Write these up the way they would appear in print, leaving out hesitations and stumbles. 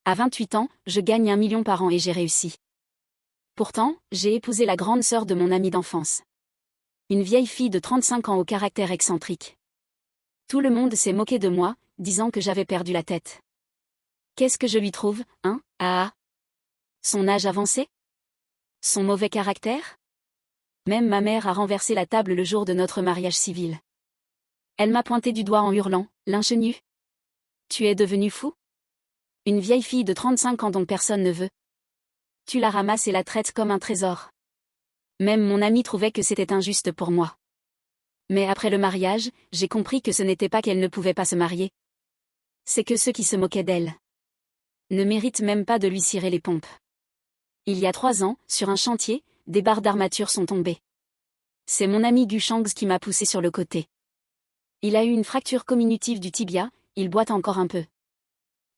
À 28 ans, je gagne 1 million par an et j'ai réussi. Pourtant, j'ai épousé la grande sœur de mon amie d'enfance. Une vieille fille de 35 ans au caractère excentrique. Tout le monde s'est moqué de moi, disant que j'avais perdu la tête. Qu'est-ce que je lui trouve, hein? Ah! Son âge avancé? Son mauvais caractère? Même ma mère a renversé la table le jour de notre mariage civil. Elle m'a pointé du doigt en hurlant, l'ingenue. Tu es devenu fou? Une vieille fille de 35 ans dont personne ne veut. Tu la ramasses et la traites comme un trésor. Même mon ami trouvait que c'était injuste pour moi. Mais après le mariage, j'ai compris que ce n'était pas qu'elle ne pouvait pas se marier. C'est que ceux qui se moquaient d'elle ne méritent même pas de lui cirer les pompes. Il y a 3 ans, sur un chantier, des barres d'armature sont tombées. C'est mon ami Gu Shangs qui m'a poussé sur le côté. Il a eu une fracture comminutive du tibia, il boite encore un peu.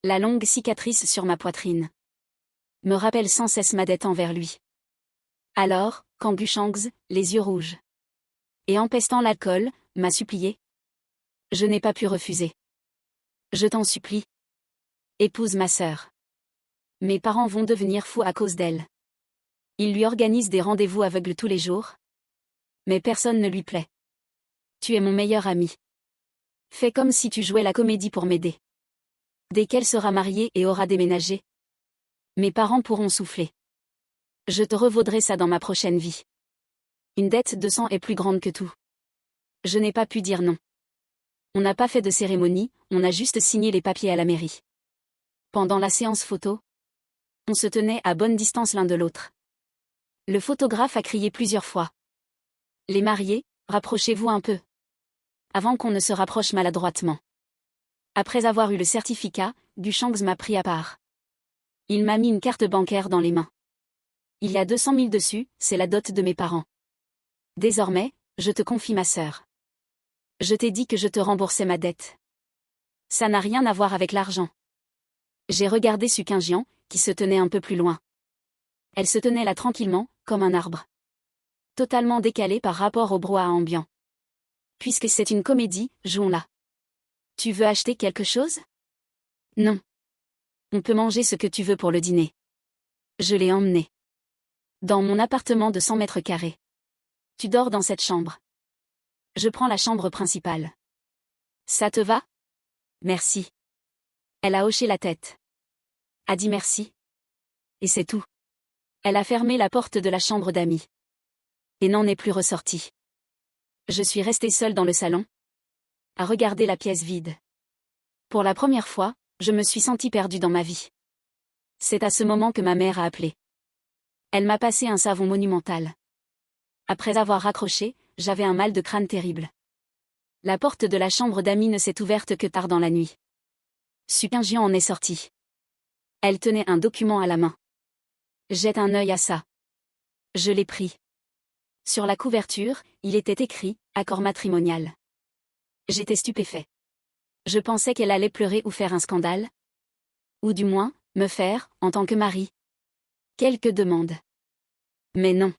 La longue cicatrice sur ma poitrine me rappelle sans cesse ma dette envers lui. Alors, quand Gu Shangs, les yeux rouges et empestant l'alcool, m'a supplié, je n'ai pas pu refuser. Je t'en supplie. Épouse ma sœur. Mes parents vont devenir fous à cause d'elle. Ils lui organisent des rendez-vous aveugles tous les jours. Mais personne ne lui plaît. Tu es mon meilleur ami. Fais comme si tu jouais la comédie pour m'aider. Dès qu'elle sera mariée et aura déménagé, mes parents pourront souffler. Je te revaudrai ça dans ma prochaine vie. Une dette de sang est plus grande que tout. Je n'ai pas pu dire non. On n'a pas fait de cérémonie, on a juste signé les papiers à la mairie. Pendant la séance photo, on se tenait à bonne distance l'un de l'autre. Le photographe a crié plusieurs fois. Les mariés, rapprochez-vous un peu. Avant qu'on ne se rapproche maladroitement. Après avoir eu le certificat, Gu Shangs m'a pris à part. Il m'a mis une carte bancaire dans les mains. Il y a 200 000 dessus, c'est la dot de mes parents. Désormais, je te confie ma sœur. Je t'ai dit que je te remboursais ma dette. Ça n'a rien à voir avec l'argent. J'ai regardé Sukinjian, qui se tenait un peu plus loin. Elle se tenait là tranquillement, comme un arbre. Totalement décalée par rapport au brouhaha ambiant. Puisque c'est une comédie, jouons-la. Tu veux acheter quelque chose? Non. On peut manger ce que tu veux pour le dîner. Je l'ai emmené. Dans mon appartement de 100 mètres carrés. Tu dors dans cette chambre. Je prends la chambre principale. Ça te va? Merci. Elle a hoché la tête. A dit merci. Et c'est tout. Elle a fermé la porte de la chambre d'amis. Et n'en est plus ressortie. Je suis restée seule dans le salon, à regarder la pièce vide. Pour la première fois, je me suis sentie perdue dans ma vie. C'est à ce moment que ma mère a appelé. Elle m'a passé un savon monumental. Après avoir raccroché, j'avais un mal de crâne terrible. La porte de la chambre d'amis ne s'est ouverte que tard dans la nuit. Sukinjian en est sortie. Elle tenait un document à la main. Jette un œil à ça. Je l'ai pris. Sur la couverture, il était écrit « Accord matrimonial ». J'étais stupéfait. Je pensais qu'elle allait pleurer ou faire un scandale. Ou du moins, me faire, en tant que mari, quelques demandes. Mais non.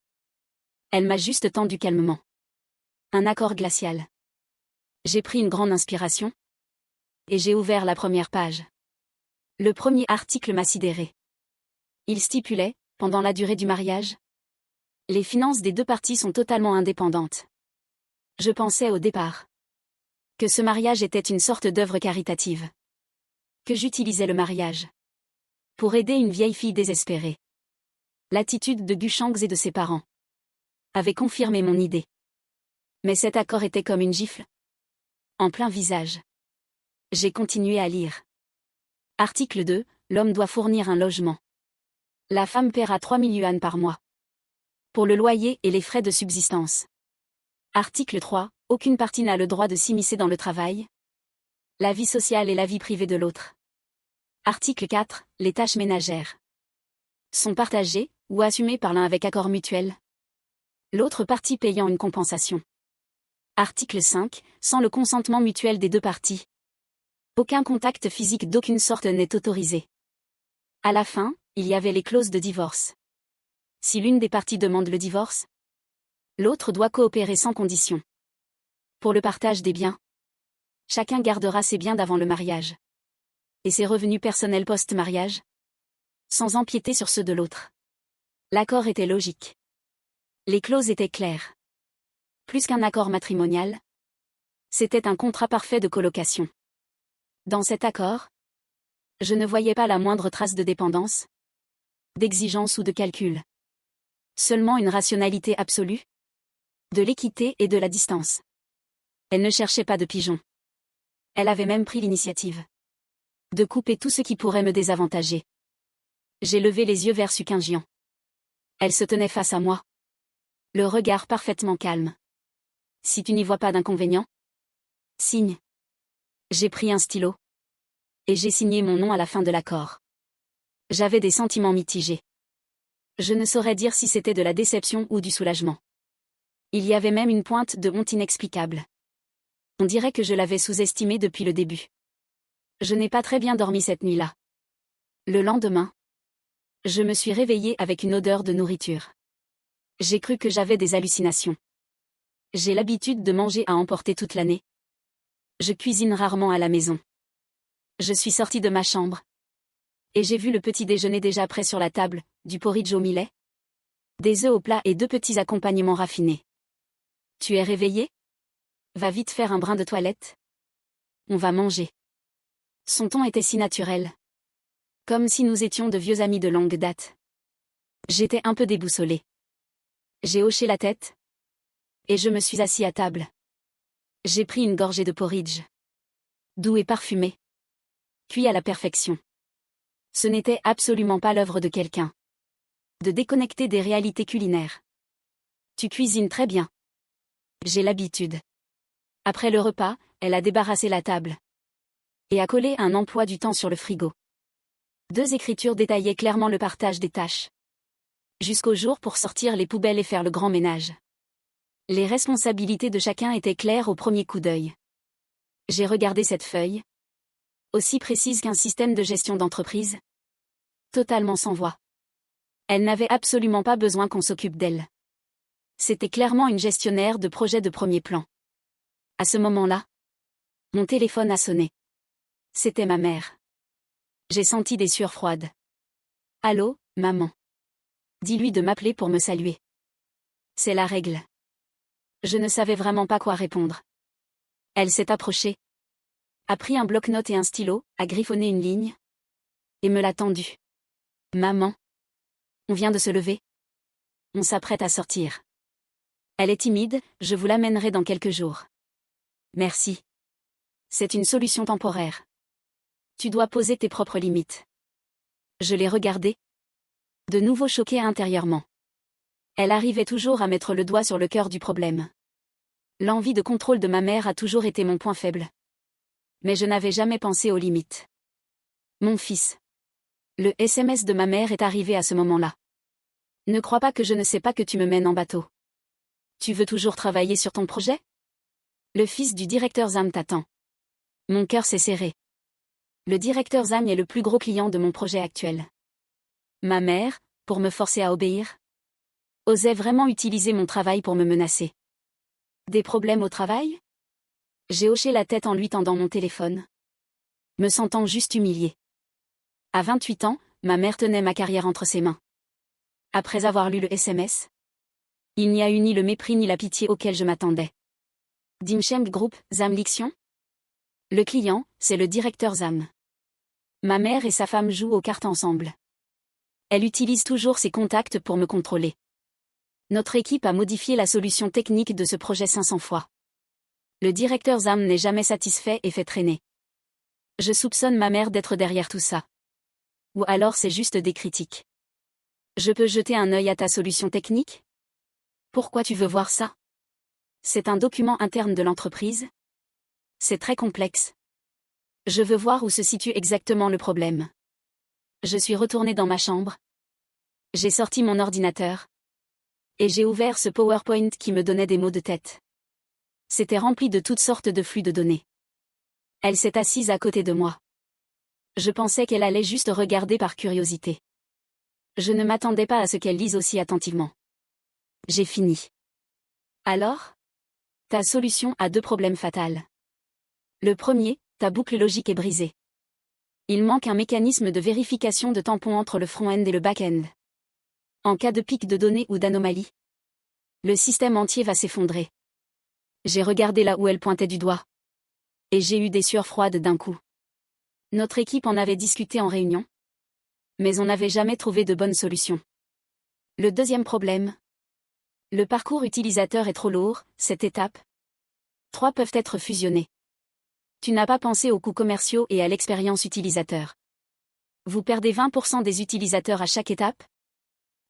Elle m'a juste tendu calmement. Un accord glacial. J'ai pris une grande inspiration. Et j'ai ouvert la première page. Le premier article m'a sidéré. Il stipulait, pendant la durée du mariage, les finances des deux parties sont totalement indépendantes. Je pensais au départ que ce mariage était une sorte d'œuvre caritative. Que j'utilisais le mariage pour aider une vieille fille désespérée. L'attitude de Gu Shangs et de ses parents avait confirmé mon idée. Mais cet accord était comme une gifle. En plein visage. J'ai continué à lire. Article 2, l'homme doit fournir un logement. La femme paiera 3 000 yuan par mois. Pour le loyer et les frais de subsistance. Article 3, aucune partie n'a le droit de s'immiscer dans le travail, la vie sociale et la vie privée de l'autre. Article 4, les tâches ménagères sont partagées, ou assumées par l'un avec accord mutuel. L'autre partie payant une compensation. Article 5, sans le consentement mutuel des deux parties. Aucun contact physique d'aucune sorte n'est autorisé. À la fin, il y avait les clauses de divorce. Si l'une des parties demande le divorce, l'autre doit coopérer sans condition. Pour le partage des biens, chacun gardera ses biens d'avant le mariage. Et ses revenus personnels post-mariage, sans empiéter sur ceux de l'autre. L'accord était logique. Les clauses étaient claires. Plus qu'un accord matrimonial, c'était un contrat parfait de colocation. Dans cet accord, je ne voyais pas la moindre trace de dépendance, d'exigence ou de calcul. Seulement une rationalité absolue, de l'équité et de la distance. Elle ne cherchait pas de pigeon. Elle avait même pris l'initiative de couper tout ce qui pourrait me désavantager. J'ai levé les yeux vers Sukinjian. Elle se tenait face à moi, le regard parfaitement calme. Si tu n'y vois pas d'inconvénient, signe. J'ai pris un stylo. Et j'ai signé mon nom à la fin de l'accord. J'avais des sentiments mitigés. Je ne saurais dire si c'était de la déception ou du soulagement. Il y avait même une pointe de honte inexplicable. On dirait que je l'avais sous-estimé depuis le début. Je n'ai pas très bien dormi cette nuit-là. Le lendemain, je me suis réveillée avec une odeur de nourriture. J'ai cru que j'avais des hallucinations. J'ai l'habitude de manger à emporter toute l'année. Je cuisine rarement à la maison. Je suis sortie de ma chambre. Et j'ai vu le petit déjeuner déjà prêt sur la table, du porridge au millet, des œufs au plat et 2 petits accompagnements raffinés. Tu es réveillée? Va vite faire un brin de toilette. On va manger. Son ton était si naturel. Comme si nous étions de vieux amis de longue date. J'étais un peu déboussolée. J'ai hoché la tête. Et je me suis assis à table. J'ai pris une gorgée de porridge. Doux et parfumé. Cuit à la perfection. Ce n'était absolument pas l'œuvre de quelqu'un. De déconnecter des réalités culinaires. Tu cuisines très bien. J'ai l'habitude. Après le repas, elle a débarrassé la table. Et a collé un emploi du temps sur le frigo. 2 écritures détaillaient clairement le partage des tâches. Jusqu'au jour pour sortir les poubelles et faire le grand ménage. Les responsabilités de chacun étaient claires au premier coup d'œil. J'ai regardé cette feuille. Aussi précise qu'un système de gestion d'entreprise. Totalement sans voix. Elle n'avait absolument pas besoin qu'on s'occupe d'elle. C'était clairement une gestionnaire de projet de premier plan. À ce moment-là, mon téléphone a sonné. C'était ma mère. J'ai senti des sueurs froides. Allô, maman. Dis-lui de m'appeler pour me saluer. C'est la règle. Je ne savais vraiment pas quoi répondre. Elle s'est approchée. A pris un bloc-notes et un stylo, a griffonné une ligne. Et me l'a tendu. Maman. On vient de se lever. On s'apprête à sortir. Elle est timide, je vous l'amènerai dans quelques jours. Merci. C'est une solution temporaire. Tu dois poser tes propres limites. Je l'ai regardée. De nouveau choquée intérieurement. Elle arrivait toujours à mettre le doigt sur le cœur du problème. L'envie de contrôle de ma mère a toujours été mon point faible. Mais je n'avais jamais pensé aux limites. Mon fils. Le SMS de ma mère est arrivé à ce moment-là. Ne crois pas que je ne sais pas que tu me mènes en bateau. Tu veux toujours travailler sur ton projet? Le fils du directeur ZAM t'attend. Mon cœur s'est serré. Le directeur ZAM est le plus gros client de mon projet actuel. Ma mère, pour me forcer à obéir, osait vraiment utiliser mon travail pour me menacer. Des problèmes au travail? J'ai hoché la tête en lui tendant mon téléphone. Me sentant juste humiliée. À 28 ans, ma mère tenait ma carrière entre ses mains. Après avoir lu le SMS, il n'y a eu ni le mépris ni la pitié auquel je m'attendais. Dimcheng Group, ZAM Lixion? Le client, c'est le directeur ZAM. Ma mère et sa femme jouent aux cartes ensemble. Elle utilise toujours ses contacts pour me contrôler. Notre équipe a modifié la solution technique de ce projet 500 fois. Le directeur ZAM n'est jamais satisfait et fait traîner. Je soupçonne ma mère d'être derrière tout ça. Ou alors c'est juste des critiques. Je peux jeter un œil à ta solution technique? Pourquoi tu veux voir ça? C'est un document interne de l'entreprise? C'est très complexe. Je veux voir où se situe exactement le problème. Je suis retournée dans ma chambre. J'ai sorti mon ordinateur. Et j'ai ouvert ce PowerPoint qui me donnait des maux de tête. C'était rempli de toutes sortes de flux de données. Elle s'est assise à côté de moi. Je pensais qu'elle allait juste regarder par curiosité. Je ne m'attendais pas à ce qu'elle lise aussi attentivement. J'ai fini. Alors? Ta solution a 2 problèmes fatals. Le premier, ta boucle logique est brisée. Il manque un mécanisme de vérification de tampon entre le front-end et le back-end. En cas de pic de données ou d'anomalie, le système entier va s'effondrer. J'ai regardé là où elle pointait du doigt. Et j'ai eu des sueurs froides d'un coup. Notre équipe en avait discuté en réunion. Mais on n'avait jamais trouvé de bonne solution. Le deuxième problème. Le parcours utilisateur est trop lourd, cette étape. 3 peuvent être fusionnés. Tu n'as pas pensé aux coûts commerciaux et à l'expérience utilisateur. Vous perdez 20% des utilisateurs à chaque étape.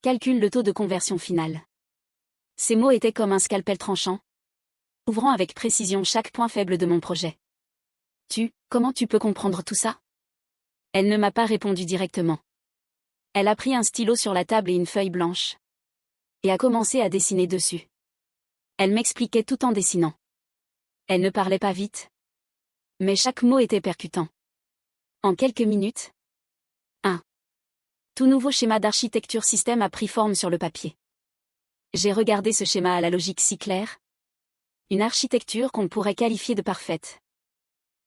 Calcule le taux de conversion finale. Ces mots étaient comme un scalpel tranchant, ouvrant avec précision chaque point faible de mon projet. Comment tu peux comprendre tout ça? Elle ne m'a pas répondu directement. Elle a pris un stylo sur la table et une feuille blanche. Et a commencé à dessiner dessus. Elle m'expliquait tout en dessinant. Elle ne parlait pas vite. Mais chaque mot était percutant. En quelques minutes, un tout nouveau schéma d'architecture système a pris forme sur le papier. J'ai regardé ce schéma à la logique si claire. Une architecture qu'on pourrait qualifier de parfaite.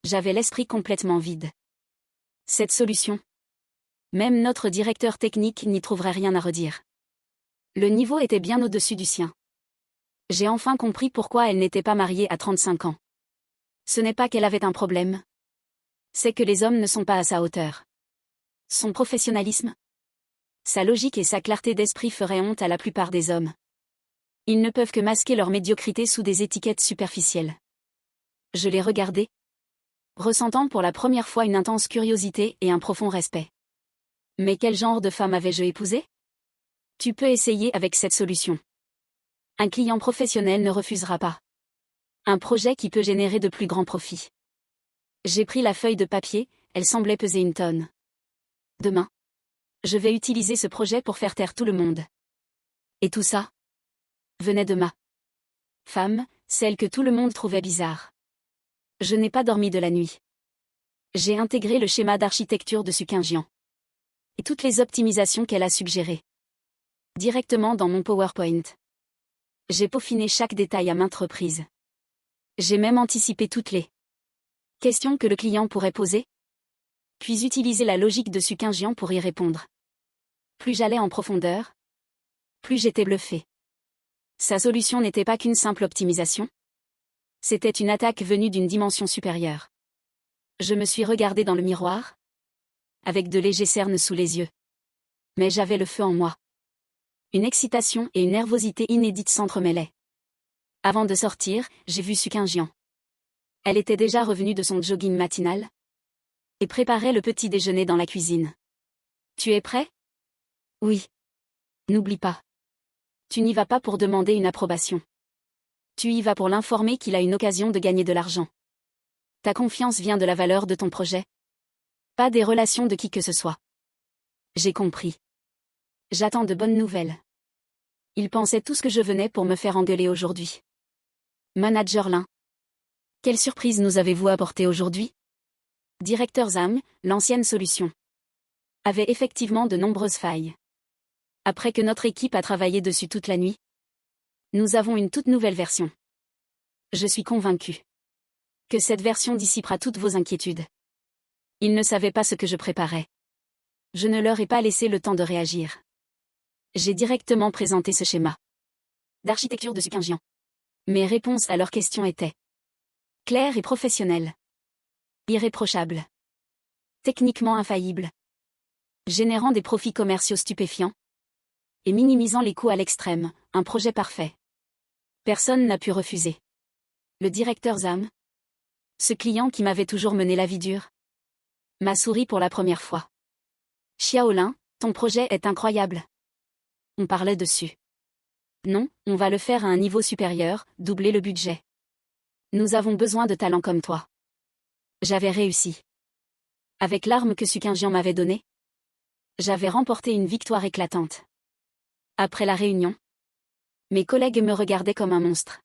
J'avais l'esprit complètement vide. Cette solution, même notre directeur technique n'y trouverait rien à redire. Le niveau était bien au-dessus du sien. J'ai enfin compris pourquoi elle n'était pas mariée à 35 ans. Ce n'est pas qu'elle avait un problème. C'est que les hommes ne sont pas à sa hauteur. Son professionnalisme, sa logique et sa clarté d'esprit feraient honte à la plupart des hommes. Ils ne peuvent que masquer leur médiocrité sous des étiquettes superficielles. Je l'ai regardé, ressentant pour la première fois une intense curiosité et un profond respect. Mais quel genre de femme avais-je épousé? Tu peux essayer avec cette solution. Un client professionnel ne refusera pas. Un projet qui peut générer de plus grands profits. J'ai pris la feuille de papier, elle semblait peser une tonne. Demain, je vais utiliser ce projet pour faire taire tout le monde. Et tout ça venait de ma femme, celle que tout le monde trouvait bizarre. Je n'ai pas dormi de la nuit. J'ai intégré le schéma d'architecture de Sukinjian. Et toutes les optimisations qu'elle a suggérées. Directement dans mon PowerPoint. J'ai peaufiné chaque détail à maintes reprises. J'ai même anticipé toutes les questions que le client pourrait poser. Puis utiliser la logique de Sukinjian pour y répondre. Plus j'allais en profondeur, plus j'étais bluffé. Sa solution n'était pas qu'une simple optimisation. C'était une attaque venue d'une dimension supérieure. Je me suis regardé dans le miroir, avec de légers cernes sous les yeux. Mais j'avais le feu en moi. Une excitation et une nervosité inédites s'entremêlaient. Avant de sortir, j'ai vu Sukinjian. Elle était déjà revenue de son jogging matinal et préparait le petit déjeuner dans la cuisine. Tu es prêt? Oui. N'oublie pas. Tu n'y vas pas pour demander une approbation. Tu y vas pour l'informer qu'il a une occasion de gagner de l'argent. Ta confiance vient de la valeur de ton projet. Pas des relations de qui que ce soit. J'ai compris. J'attends de bonnes nouvelles. Il pensait tout ce que je venais pour me faire engueuler aujourd'hui. Manager Lin. Quelle surprise nous avez-vous apporté aujourd'hui? Directeur ZAM, l'ancienne solution avait effectivement de nombreuses failles. Après que notre équipe a travaillé dessus toute la nuit, nous avons une toute nouvelle version. Je suis convaincu que cette version dissipera toutes vos inquiétudes. Ils ne savaient pas ce que je préparais. Je ne leur ai pas laissé le temps de réagir. J'ai directement présenté ce schéma d'architecture de Sukinjian. Mes réponses à leurs questions étaient claires et professionnelles. Irréprochables. Techniquement infaillibles. Générant des profits commerciaux stupéfiants. Et minimisant les coûts à l'extrême, un projet parfait. Personne n'a pu refuser. Le directeur ZAM, ce client qui m'avait toujours mené la vie dure, m'a souri pour la première fois. Xiaolin, ton projet est incroyable. On parlait dessus. Non, on va le faire à un niveau supérieur, doubler le budget. Nous avons besoin de talents comme toi. J'avais réussi. Avec l'arme que Sukinjian m'avait donnée, j'avais remporté une victoire éclatante. Après la réunion, mes collègues me regardaient comme un monstre.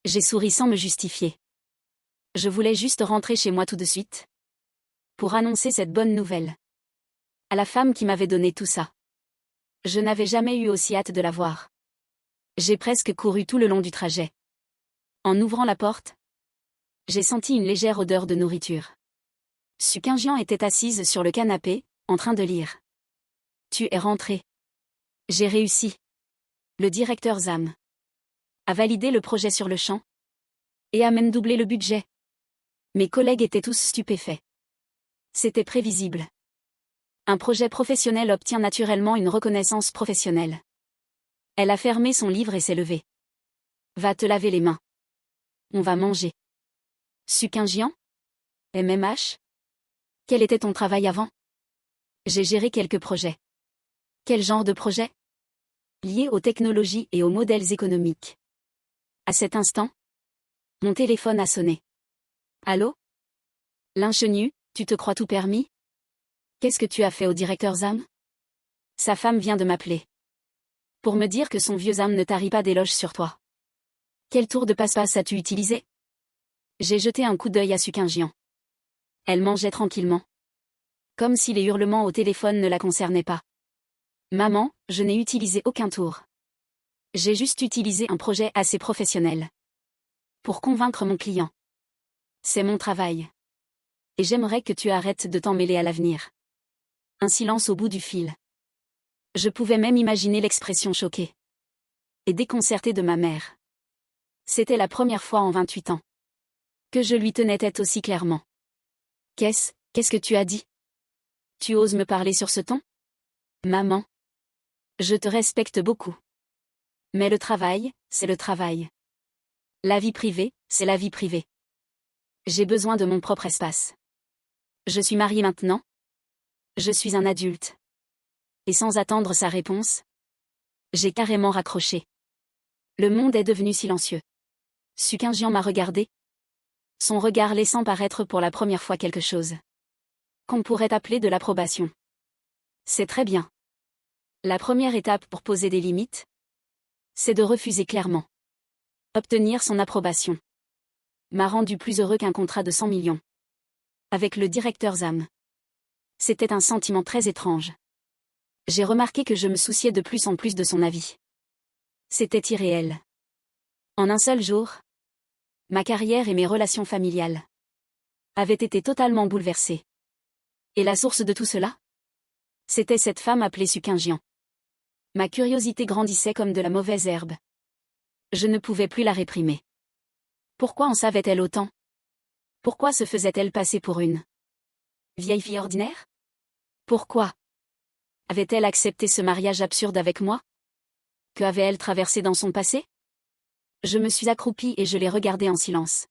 J'ai souri sans me justifier. Je voulais juste rentrer chez moi tout de suite pour annoncer cette bonne nouvelle à la femme qui m'avait donné tout ça. Je n'avais jamais eu aussi hâte de la voir. J'ai presque couru tout le long du trajet. En ouvrant la porte, j'ai senti une légère odeur de nourriture. Su Qingjian était assise sur le canapé, en train de lire. Tu es rentré. J'ai réussi. Le directeur Zham a validé le projet sur le champ et a même doublé le budget. Mes collègues étaient tous stupéfaits. C'était prévisible. Un projet professionnel obtient naturellement une reconnaissance professionnelle. Elle a fermé son livre et s'est levée. Va te laver les mains. On va manger. Su Qingjian? MMH? Quel était ton travail avant? J'ai géré quelques projets. Quel genre de projet? Liés aux technologies et aux modèles économiques. À cet instant, mon téléphone a sonné. Allô? L'inchenu, tu te crois tout permis? Qu'est-ce que tu as fait au directeur Zham? Sa femme vient de m'appeler. Pour me dire que son vieux Zham ne tarit pas d'éloges sur toi. Quel tour de passe-passe as-tu utilisé? J'ai jeté un coup d'œil à Su Qingjian. Elle mangeait tranquillement. Comme si les hurlements au téléphone ne la concernaient pas. Maman, je n'ai utilisé aucun tour. J'ai juste utilisé un projet assez professionnel. Pour convaincre mon client. C'est mon travail. Et j'aimerais que tu arrêtes de t'en mêler à l'avenir. Un silence au bout du fil. Je pouvais même imaginer l'expression choquée et déconcertée de ma mère. C'était la première fois en 28 ans que je lui tenais tête aussi clairement. Qu'est-ce que tu as dit? Tu oses me parler sur ce ton? Maman. Je te respecte beaucoup. Mais le travail, c'est le travail. La vie privée, c'est la vie privée. J'ai besoin de mon propre espace. Je suis mariée maintenant. Je suis un adulte. Et sans attendre sa réponse, j'ai carrément raccroché. Le monde est devenu silencieux. Su Qingjian m'a regardé. Son regard laissant paraître pour la première fois quelque chose qu'on pourrait appeler de l'approbation. C'est très bien. La première étape pour poser des limites, c'est de refuser clairement. Obtenir son approbation m'a rendu plus heureux qu'un contrat de 100 millions. Avec le directeur Zham. C'était un sentiment très étrange. J'ai remarqué que je me souciais de plus en plus de son avis. C'était irréel. En un seul jour, ma carrière et mes relations familiales avaient été totalement bouleversées. Et la source de tout cela? C'était cette femme appelée Su Qingjian. Ma curiosité grandissait comme de la mauvaise herbe. Je ne pouvais plus la réprimer. Pourquoi en savait-elle autant? Pourquoi se faisait-elle passer pour une vieille fille ordinaire? Pourquoi avait-elle accepté ce mariage absurde avec moi? Que avait-elle traversé dans son passé? Je me suis accroupie et je l'ai regardée en silence.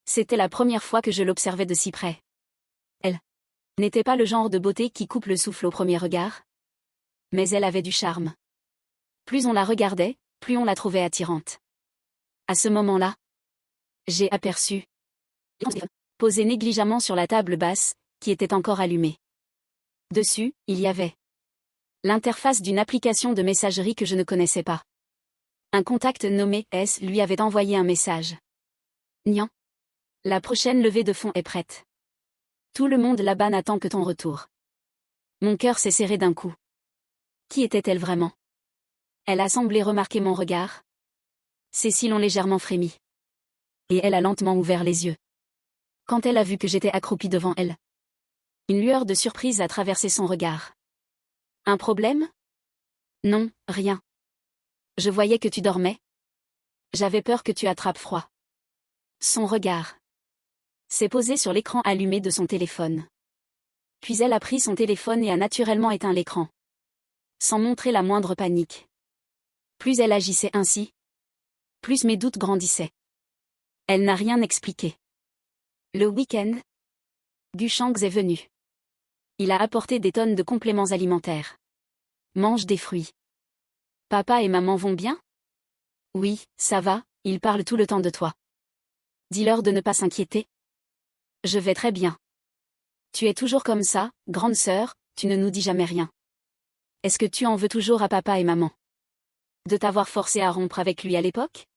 C'était la première fois que je l'observais de si près. Elle n'était pas le genre de beauté qui coupe le souffle au premier regard. Mais elle avait du charme. Plus on la regardait, plus on la trouvait attirante. À ce moment-là, j'ai aperçu posé négligemment sur la table basse, qui était encore allumée. Dessus, il y avait l'interface d'une application de messagerie que je ne connaissais pas. Un contact nommé S lui avait envoyé un message. Nian. La prochaine levée de fonds est prête. Tout le monde là-bas n'attend que ton retour. Mon cœur s'est serré d'un coup. Qui était-elle vraiment? Elle a semblé remarquer mon regard. Ses cils ont légèrement frémi. Et elle a lentement ouvert les yeux. Quand elle a vu que j'étais accroupie devant elle, une lueur de surprise a traversé son regard. Un problème? Non, rien. Je voyais que tu dormais. J'avais peur que tu attrapes froid. Son regard s'est posé sur l'écran allumé de son téléphone. Puis elle a pris son téléphone et a naturellement éteint l'écran. Sans montrer la moindre panique. Plus elle agissait ainsi, plus mes doutes grandissaient. Elle n'a rien expliqué. Le week-end, Gushang est venu. Il a apporté des tonnes de compléments alimentaires. Mange des fruits. Papa et maman vont bien? Oui, ça va, ils parlent tout le temps de toi. Dis-leur de ne pas s'inquiéter. Je vais très bien. Tu es toujours comme ça, grande sœur, tu ne nous dis jamais rien. Est-ce que tu en veux toujours à papa et maman? De t'avoir forcé à rompre avec lui à l'époque?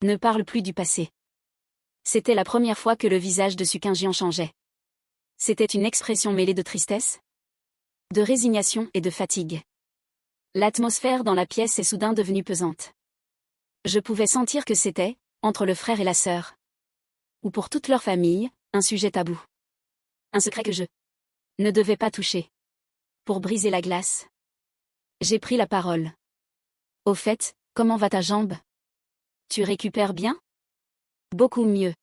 Ne parle plus du passé. C'était la première fois que le visage de Su Qingjian changeait. C'était une expression mêlée de tristesse, de résignation et de fatigue. L'atmosphère dans la pièce est soudain devenue pesante. Je pouvais sentir que c'était, entre le frère et la sœur, ou pour toute leur famille, un sujet tabou. Un secret que je ne devais pas toucher. Pour briser la glace, j'ai pris la parole. Au fait, comment va ta jambe? Tu récupères bien? Beaucoup mieux.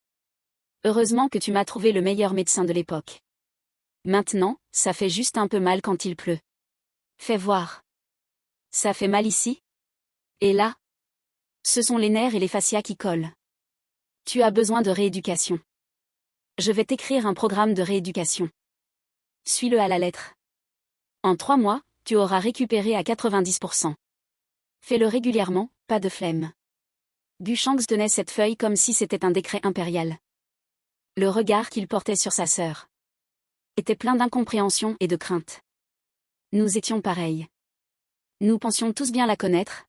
Heureusement que tu m'as trouvé le meilleur médecin de l'époque. Maintenant, ça fait juste un peu mal quand il pleut. Fais voir. Ça fait mal ici? Et là? Ce sont les nerfs et les fascias qui collent. Tu as besoin de rééducation. Je vais t'écrire un programme de rééducation. Suis-le à la lettre. En 3 mois, tu auras récupéré à 90%. Fais-le régulièrement, pas de flemme. Gu Shangs tenait cette feuille comme si c'était un décret impérial. Le regard qu'il portait sur sa sœur était plein d'incompréhension et de crainte. Nous étions pareils. Nous pensions tous bien la connaître.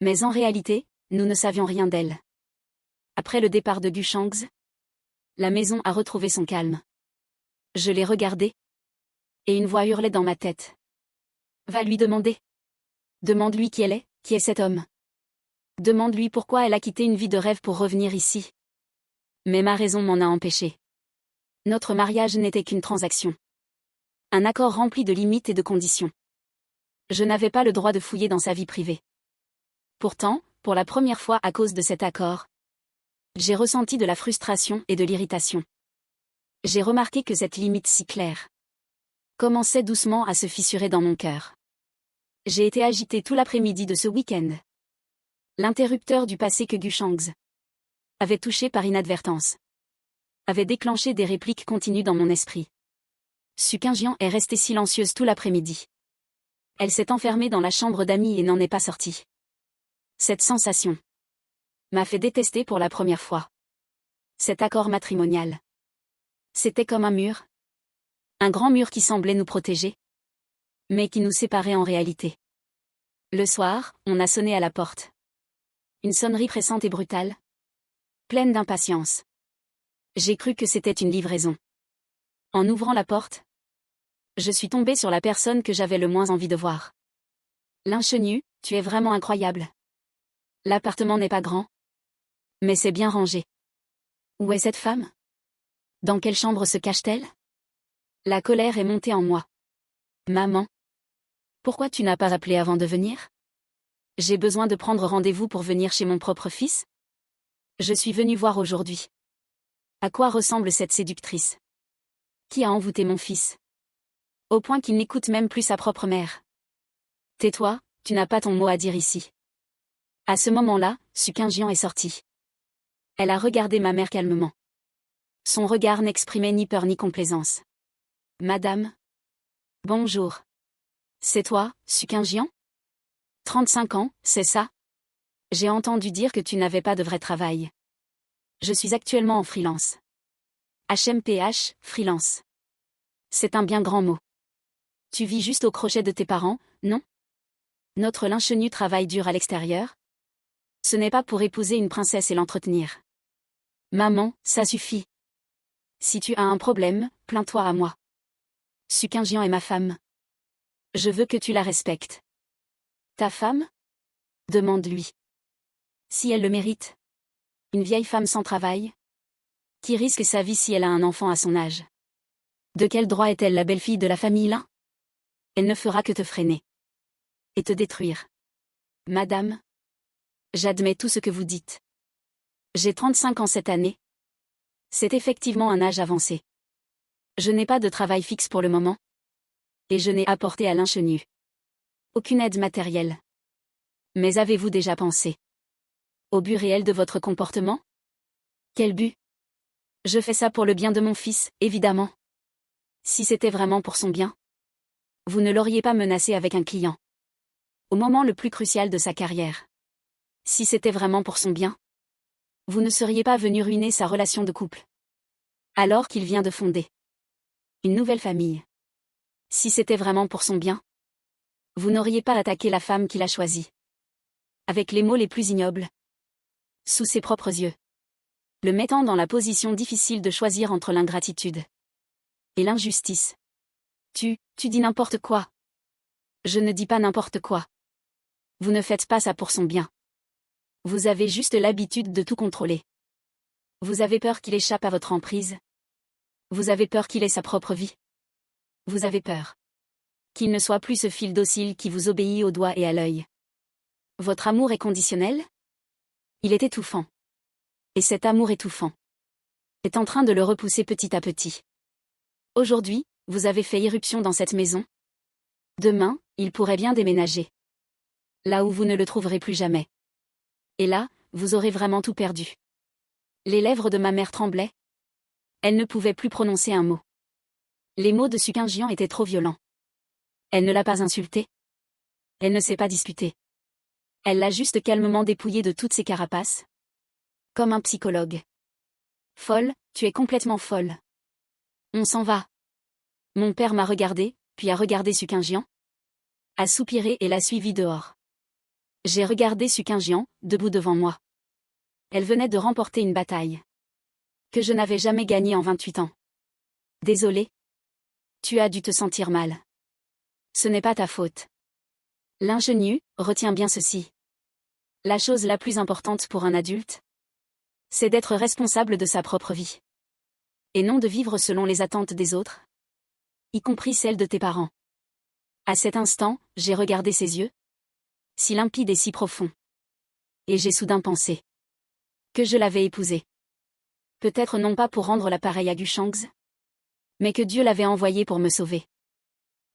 Mais en réalité, nous ne savions rien d'elle. Après le départ de Gu Shangs, la maison a retrouvé son calme. Je l'ai regardée. Et une voix hurlait dans ma tête. Va lui demander. Demande-lui qui elle est, qui est cet homme. Demande-lui pourquoi elle a quitté une vie de rêve pour revenir ici. Mais ma raison m'en a empêché. Notre mariage n'était qu'une transaction. Un accord rempli de limites et de conditions. Je n'avais pas le droit de fouiller dans sa vie privée. Pourtant, pour la première fois à cause de cet accord, j'ai ressenti de la frustration et de l'irritation. J'ai remarqué que cette limite si claire commençait doucement à se fissurer dans mon cœur. J'ai été agitée tout l'après-midi de ce week-end. L'interrupteur du passé que Gu Shangs avait touché par inadvertance avait déclenché des répliques continues dans mon esprit. Su Qingjian est restée silencieuse tout l'après-midi. Elle s'est enfermée dans la chambre d'amis et n'en est pas sortie. Cette sensation m'a fait détester pour la première fois cet accord matrimonial. C'était comme un mur. Un grand mur qui semblait nous protéger, mais qui nous séparait en réalité. Le soir, on a sonné à la porte. Une sonnerie pressante et brutale, pleine d'impatience. J'ai cru que c'était une livraison. En ouvrant la porte, je suis tombée sur la personne que j'avais le moins envie de voir. L'inchenue, tu es vraiment incroyable. L'appartement n'est pas grand, mais c'est bien rangé. Où est cette femme? Dans quelle chambre se cache-t-elle? La colère est montée en moi. Maman, pourquoi tu n'as pas appelé avant de venir? J'ai besoin de prendre rendez-vous pour venir chez mon propre fils? Je suis venue voir aujourd'hui. À quoi ressemble cette séductrice? Qui a envoûté mon fils? Au point qu'il n'écoute même plus sa propre mère. Tais-toi, tu n'as pas ton mot à dire ici. À ce moment-là, Su Qingjian est sortie. Elle a regardé ma mère calmement. Son regard n'exprimait ni peur ni complaisance. Madame? Bonjour. C'est toi, Su Qingjian? 35 ans, c'est ça? J'ai entendu dire que tu n'avais pas de vrai travail. Je suis actuellement en freelance. HMPH, freelance. C'est un bien grand mot. Tu vis juste au crochet de tes parents, non? Notre l'inchenue travaille dur à l'extérieur. Ce n'est pas pour épouser une princesse et l'entretenir. Maman, ça suffit. Si tu as un problème, plains-toi à moi. Su Qingjian est ma femme. Je veux que tu la respectes. Ta femme? Demande-lui. Si elle le mérite. Une vieille femme sans travail? Qui risque sa vie si elle a un enfant à son âge? De quel droit est-elle la belle-fille de la famille là? Elle ne fera que te freiner. Et te détruire. Madame? J'admets tout ce que vous dites. J'ai 35 ans cette année. C'est effectivement un âge avancé. Je n'ai pas de travail fixe pour le moment. Et je n'ai apporté à l'inchenue aucune aide matérielle. Mais avez-vous déjà pensé au but réel de votre comportement? Quel but? Je fais ça pour le bien de mon fils, évidemment. Si c'était vraiment pour son bien, vous ne l'auriez pas menacé avec un client. Au moment le plus crucial de sa carrière. Si c'était vraiment pour son bien, vous ne seriez pas venu ruiner sa relation de couple. Alors qu'il vient de fonder une nouvelle famille. Si c'était vraiment pour son bien, vous n'auriez pas attaqué la femme qu'il a choisie. Avec les mots les plus ignobles. Sous ses propres yeux. Le mettant dans la position difficile de choisir entre l'ingratitude et l'injustice. Tu dis n'importe quoi. Je ne dis pas n'importe quoi. Vous ne faites pas ça pour son bien. Vous avez juste l'habitude de tout contrôler. Vous avez peur qu'il échappe à votre emprise. Vous avez peur qu'il ait sa propre vie. Vous avez peur qu'il ne soit plus ce fil docile qui vous obéit au doigt et à l'œil. Votre amour est conditionnel? Il est étouffant. Et cet amour étouffant est en train de le repousser petit à petit. Aujourd'hui, vous avez fait irruption dans cette maison. Demain, il pourrait bien déménager. Là où vous ne le trouverez plus jamais. Et là, vous aurez vraiment tout perdu. Les lèvres de ma mère tremblaient. Elle ne pouvait plus prononcer un mot. Les mots de Sukingjian étaient trop violents. Elle ne l'a pas insulté. Elle ne s'est pas disputée. Elle l'a juste calmement dépouillé de toutes ses carapaces. Comme un psychologue. Folle, tu es complètement folle. On s'en va. Mon père m'a regardé, puis a regardé Sukingjian. A soupiré et l'a suivi dehors. J'ai regardé Sukingjian, debout devant moi. Elle venait de remporter une bataille. Que je n'avais jamais gagnée en 28 ans. Désolé. Tu as dû te sentir mal. Ce n'est pas ta faute. L'ingénu, retiens bien ceci. La chose la plus importante pour un adulte, c'est d'être responsable de sa propre vie. Et non de vivre selon les attentes des autres, y compris celles de tes parents. À cet instant, j'ai regardé ses yeux, si limpides et si profonds. Et j'ai soudain pensé que je l'avais épousé. Peut-être non pas pour rendre l'appareil à Gushangs, mais que Dieu l'avait envoyé pour me sauver.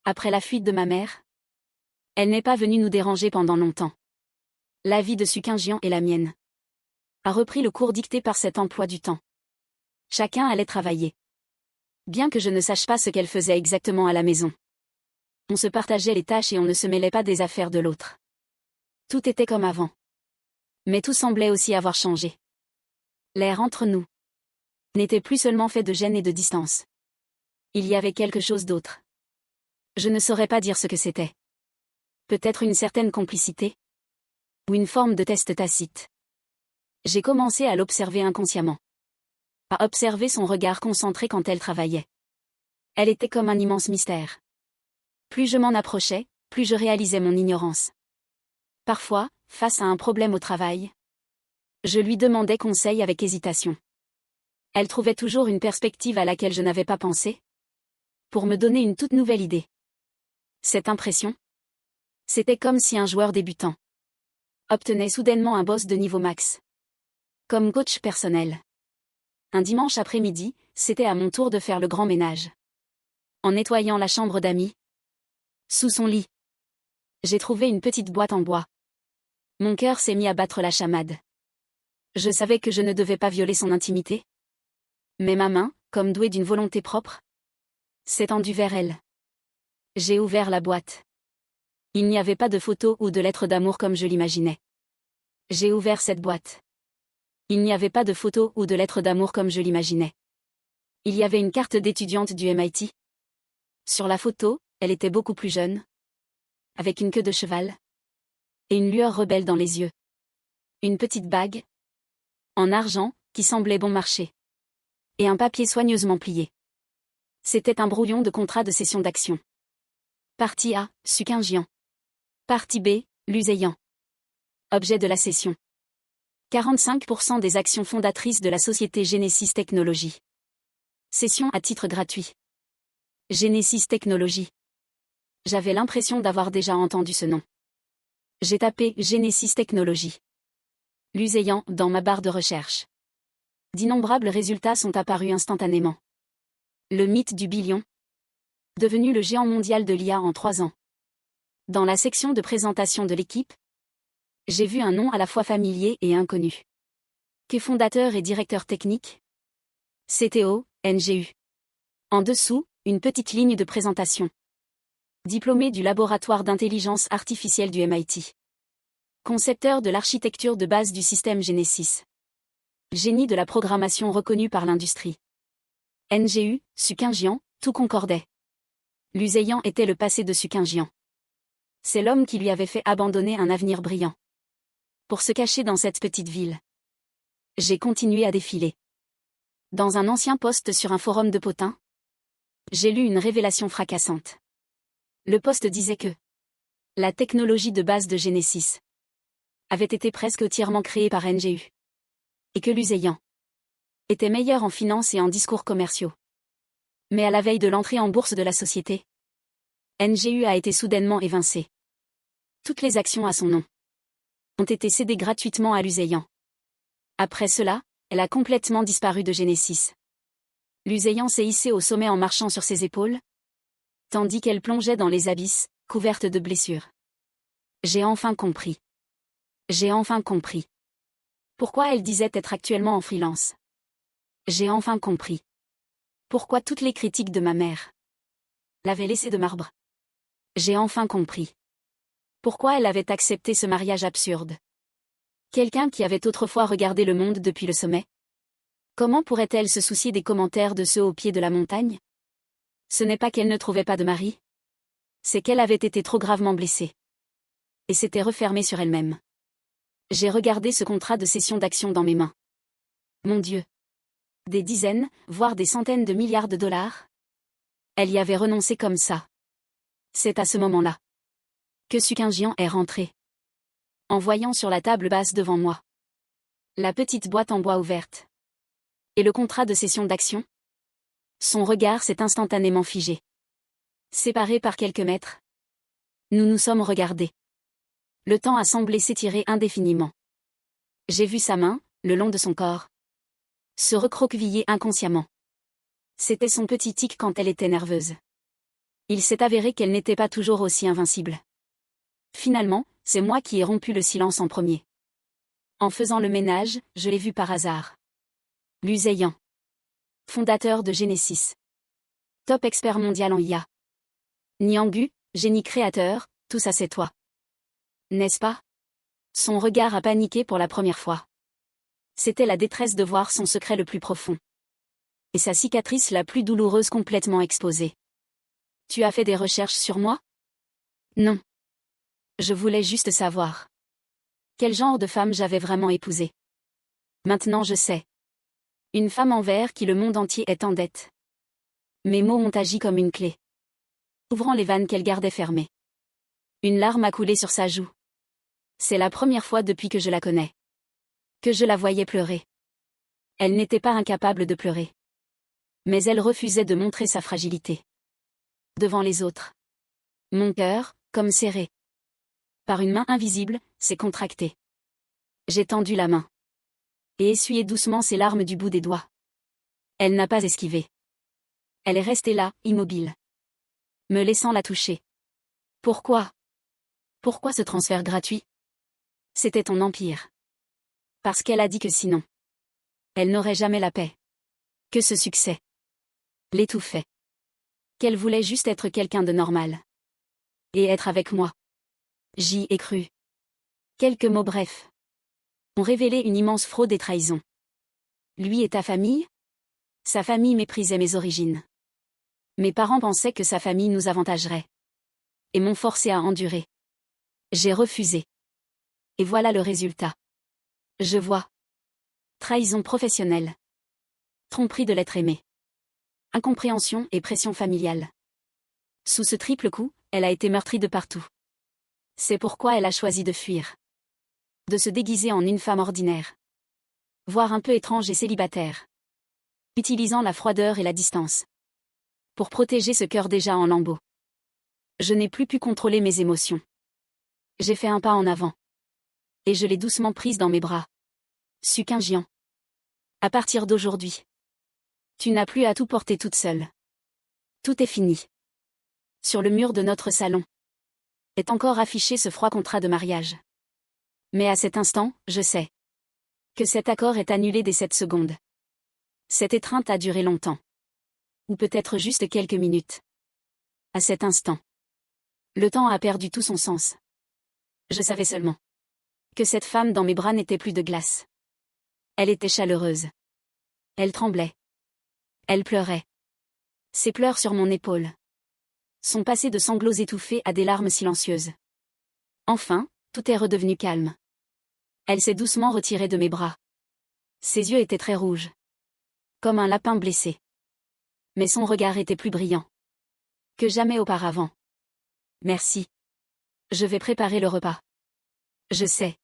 Après la fuite de ma mère, elle n'est pas venue nous déranger pendant longtemps. La vie de Sukingjian et la mienne a repris le cours dicté par cet emploi du temps. Chacun allait travailler. Bien que je ne sache pas ce qu'elle faisait exactement à la maison. On se partageait les tâches et on ne se mêlait pas des affaires de l'autre. Tout était comme avant. Mais tout semblait aussi avoir changé. L'air entre nous n'était plus seulement fait de gêne et de distance. Il y avait quelque chose d'autre. Je ne saurais pas dire ce que c'était. Peut-être une certaine complicité. Ou une forme de test tacite. J'ai commencé à l'observer inconsciemment. À observer son regard concentré quand elle travaillait. Elle était comme un immense mystère. Plus je m'en approchais, plus je réalisais mon ignorance. Parfois, face à un problème au travail, je lui demandais conseil avec hésitation. Elle trouvait toujours une perspective à laquelle je n'avais pas pensé, pour me donner une toute nouvelle idée. Cette impression, c'était comme si un joueur débutant obtenait soudainement un boss de niveau max. Comme coach personnel. Un dimanche après-midi, c'était à mon tour de faire le grand ménage. En nettoyant la chambre d'Ami. Sous son lit. J'ai trouvé une petite boîte en bois. Mon cœur s'est mis à battre la chamade. Je savais que je ne devais pas violer son intimité. Mais ma main, comme douée d'une volonté propre, s'est tendue vers elle. J'ai ouvert la boîte. Il n'y avait pas de photos ou de lettres d'amour comme je l'imaginais. J'ai ouvert cette boîte. Il n'y avait pas de photos ou de lettres d'amour comme je l'imaginais. Il y avait une carte d'étudiante du MIT. Sur la photo, elle était beaucoup plus jeune. Avec une queue de cheval. Et une lueur rebelle dans les yeux. Une petite bague. En argent, qui semblait bon marché. Et un papier soigneusement plié. C'était un brouillon de contrat de cession d'actions. Partie A, Sukingjian. Partie B, Luseyan. Objet de la cession. 45% des actions fondatrices de la société Genesis Technologies. Cession à titre gratuit. Genesis Technologies. J'avais l'impression d'avoir déjà entendu ce nom. J'ai tapé Genesis Technologies. Luseyan dans ma barre de recherche. D'innombrables résultats sont apparus instantanément. Le mythe du billion. Devenu le géant mondial de l'IA en 3 ans. Dans la section de présentation de l'équipe, j'ai vu un nom à la fois familier et inconnu. Qu'est fondateur et directeur technique. CTO, NGU. En dessous, une petite ligne de présentation. Diplômé du laboratoire d'intelligence artificielle du MIT. Concepteur de l'architecture de base du système Genesis. Génie de la programmation reconnu par l'industrie. NGU, Sukingjian, tout concordait. Luseyan était le passé de Sukingjian. C'est l'homme qui lui avait fait abandonner un avenir brillant. Pour se cacher dans cette petite ville. J'ai continué à défiler. Dans un ancien post sur un forum de potins, j'ai lu une révélation fracassante. Le post disait que la technologie de base de Genesis avait été presque entièrement créée par NGU. Et que Luseyan était meilleur en finance et en discours commerciaux Mais à la veille de l'entrée en bourse de la société, NGU a été soudainement évincée. Toutes les actions à son nom ont été cédées gratuitement à l'Usayan. Après cela, elle a complètement disparu de Genesis. L'Usayan s'est hissée au sommet en marchant sur ses épaules, tandis qu'elle plongeait dans les abysses, couverte de blessures. J'ai enfin compris. J'ai enfin compris. Pourquoi elle disait être actuellement en freelance. J'ai enfin compris. Pourquoi toutes les critiques de ma mère l'avaient laissée de marbre. J'ai enfin compris. Pourquoi elle avait accepté ce mariage absurde. Quelqu'un qui avait autrefois regardé le monde depuis le sommet. Comment pourrait-elle se soucier des commentaires de ceux au pied de la montagne? Ce n'est pas qu'elle ne trouvait pas de mari. C'est qu'elle avait été trop gravement blessée. Et s'était refermée sur elle-même. J'ai regardé ce contrat de cession d'actions dans mes mains. Mon Dieu. Des dizaines, voire des centaines de milliards de dollars? Elle y avait renoncé comme ça. C'est à ce moment-là que Sukinjian est rentré. En voyant sur la table basse devant moi la petite boîte en bois ouverte. Et le contrat de cession d'actions? Son regard s'est instantanément figé. Séparés par quelques mètres. Nous nous sommes regardés. Le temps a semblé s'étirer indéfiniment. J'ai vu sa main, le long de son corps, se recroqueviller inconsciemment. C'était son petit tic quand elle était nerveuse. Il s'est avéré qu'elle n'était pas toujours aussi invincible. Finalement, c'est moi qui ai rompu le silence en premier. En faisant le ménage, je l'ai vu par hasard. L'Usayan. Fondateur de Genesis. Top expert mondial en IA. Niangu, génie créateur, tout ça c'est toi. N'est-ce pas? Son regard a paniqué pour la première fois. C'était la détresse de voir son secret le plus profond. Et sa cicatrice la plus douloureuse complètement exposée. Tu as fait des recherches sur moi? Non. Je voulais juste savoir. Quel genre de femme j'avais vraiment épousé. Maintenant je sais. Une femme envers qui le monde entier est en dette. Mes mots ont agi comme une clé, ouvrant les vannes qu'elle gardait fermées. Une larme a coulé sur sa joue. C'est la première fois depuis que je la connais que je la voyais pleurer. Elle n'était pas incapable de pleurer. Mais elle refusait de montrer sa fragilité. Devant les autres. Mon cœur, comme serré par une main invisible, s'est contracté. J'ai tendu la main. Et essuyé doucement ses larmes du bout des doigts. Elle n'a pas esquivé. Elle est restée là, immobile. Me laissant la toucher. Pourquoi? Pourquoi ce transfert gratuit? C'était ton empire. Parce qu'elle a dit que sinon, elle n'aurait jamais la paix. Que ce succès l'étouffait. Qu'elle voulait juste être quelqu'un de normal. Et être avec moi. J'y ai cru. Quelques mots brefs ont révélé une immense fraude et trahison. Lui et ta famille? Sa famille méprisait mes origines. Mes parents pensaient que sa famille nous avantagerait. Et m'ont forcé à endurer. J'ai refusé. Et voilà le résultat. Je vois. Trahison professionnelle. Tromperie de l'être aimé. Incompréhension et pression familiale. Sous ce triple coup, elle a été meurtrie de partout. C'est pourquoi elle a choisi de fuir. De se déguiser en une femme ordinaire. Voire un peu étrange et célibataire. Utilisant la froideur et la distance. Pour protéger ce cœur déjà en lambeaux. Je n'ai plus pu contrôler mes émotions. J'ai fait un pas en avant. Et je l'ai doucement prise dans mes bras. Sukinjian. À partir d'aujourd'hui. Tu n'as plus à tout porter toute seule. Tout est fini. Sur le mur de notre salon. Est encore affiché ce froid contrat de mariage. Mais à cet instant, je sais. Que cet accord est annulé dès cette seconde. Cette étreinte a duré longtemps. Ou peut-être juste quelques minutes. À cet instant. Le temps a perdu tout son sens. Je savais seulement. Que cette femme dans mes bras n'était plus de glace. Elle était chaleureuse. Elle tremblait. Elle pleurait. Ses pleurs sur mon épaule. Sont passés de sanglots étouffés à des larmes silencieuses. Enfin, tout est redevenu calme. Elle s'est doucement retirée de mes bras. Ses yeux étaient très rouges. Comme un lapin blessé. Mais son regard était plus brillant. Que jamais auparavant. Merci. Je vais préparer le repas. Je sais.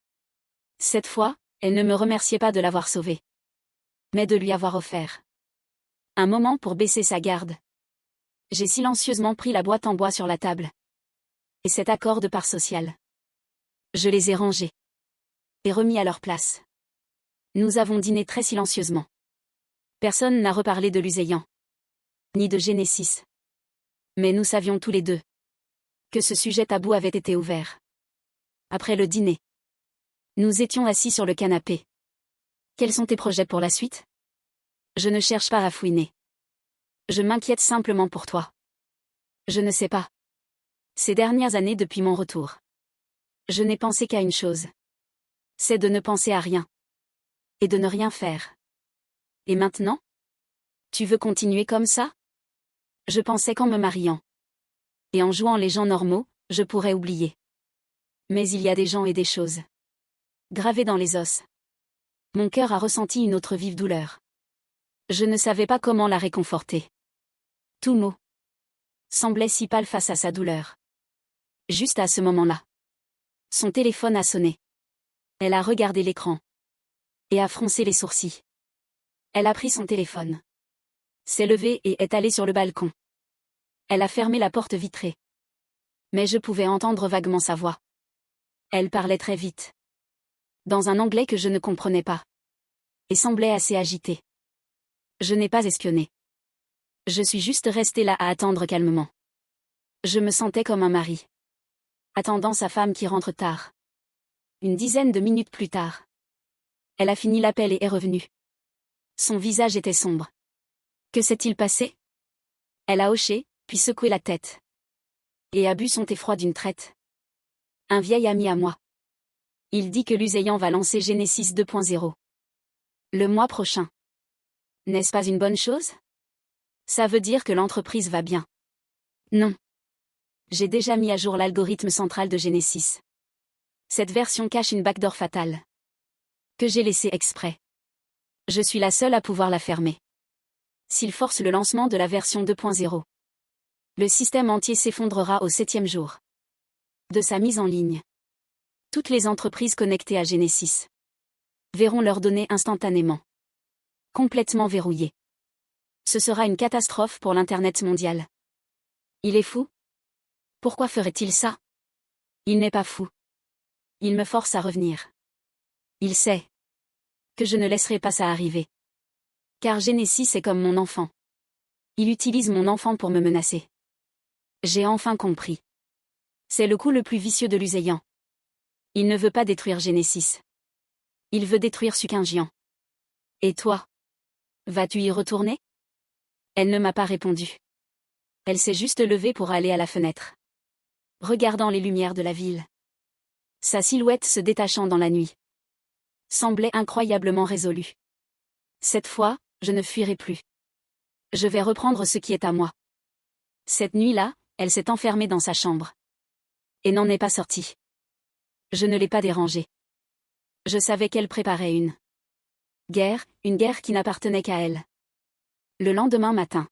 Cette fois, elle ne me remerciait pas de l'avoir sauvée. Mais de lui avoir offert un moment pour baisser sa garde. J'ai silencieusement pris la boîte en bois sur la table. Et cet accord de part sociale. Je les ai rangés. Et remis à leur place. Nous avons dîné très silencieusement. Personne n'a reparlé de Luseyan. Ni de Genesis. Mais nous savions tous les deux que ce sujet tabou avait été ouvert. Après le dîner, nous étions assis sur le canapé. Quels sont tes projets pour la suite? Je ne cherche pas à fouiner. Je m'inquiète simplement pour toi. Je ne sais pas. Ces dernières années depuis mon retour, je n'ai pensé qu'à une chose. C'est de ne penser à rien. Et de ne rien faire. Et maintenant? Tu veux continuer comme ça? Je pensais qu'en me mariant et en jouant les gens normaux, je pourrais oublier. Mais il y a des gens et des choses gravés dans les os. Mon cœur a ressenti une autre vive douleur. Je ne savais pas comment la réconforter. Tout mot semblait si pâle face à sa douleur. Juste à ce moment-là, son téléphone a sonné. Elle a regardé l'écran et a froncé les sourcils. Elle a pris son téléphone, s'est levée et est allée sur le balcon. Elle a fermé la porte vitrée. Mais je pouvais entendre vaguement sa voix. Elle parlait très vite, dans un anglais que je ne comprenais pas, et semblait assez agitée. Je n'ai pas espionné. Je suis juste restée là à attendre calmement. Je me sentais comme un mari, attendant sa femme qui rentre tard. Une dizaine de minutes plus tard, elle a fini l'appel et est revenue. Son visage était sombre. Que s'est-il passé? Elle a hoché, puis secoué la tête. Et a bu son thé froid d'une traite. Un vieil ami à moi. Il dit que Luseyan va lancer Genesis 2.0. Le mois prochain. N'est-ce pas une bonne chose? Ça veut dire que l'entreprise va bien. Non. J'ai déjà mis à jour l'algorithme central de Genesis. Cette version cache une backdoor fatale. Que j'ai laissée exprès. Je suis la seule à pouvoir la fermer. S'il force le lancement de la version 2.0, le système entier s'effondrera au 7e jour de sa mise en ligne. Toutes les entreprises connectées à Genesis verront leurs données instantanément complètement verrouillées. Ce sera une catastrophe pour l'Internet mondial. Il est fou? Pourquoi ferait-il ça? Il n'est pas fou. Il me force à revenir. Il sait que je ne laisserai pas ça arriver. Car Genesis est comme mon enfant. Il utilise mon enfant pour me menacer. J'ai enfin compris. C'est le coup le plus vicieux de Luseyan. Il ne veut pas détruire Genesis. Il veut détruire Sukinjian. Et toi? Vas-tu y retourner? Elle ne m'a pas répondu. Elle s'est juste levée pour aller à la fenêtre, regardant les lumières de la ville. Sa silhouette se détachant dans la nuit semblait incroyablement résolue. Cette fois, je ne fuirai plus. Je vais reprendre ce qui est à moi. Cette nuit-là, elle s'est enfermée dans sa chambre. Et n'en est pas sortie. Je ne l'ai pas dérangée. Je savais qu'elle préparait une guerre qui n'appartenait qu'à elle. Le lendemain matin,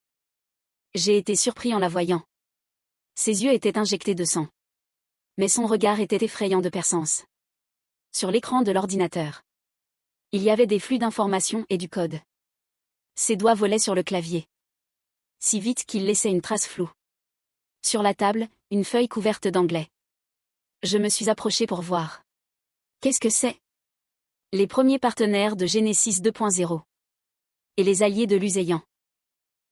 j'ai été surpris en la voyant. Ses yeux étaient injectés de sang. Mais son regard était effrayant de perçance. Sur l'écran de l'ordinateur, il y avait des flux d'informations et du code. Ses doigts volaient sur le clavier, si vite qu'il laissait une trace floue. Sur la table, une feuille couverte d'anglais. Je me suis approchée pour voir. Qu'est-ce que c'est? Les premiers partenaires de Genesis 2.0. Et les alliés de Luseyan.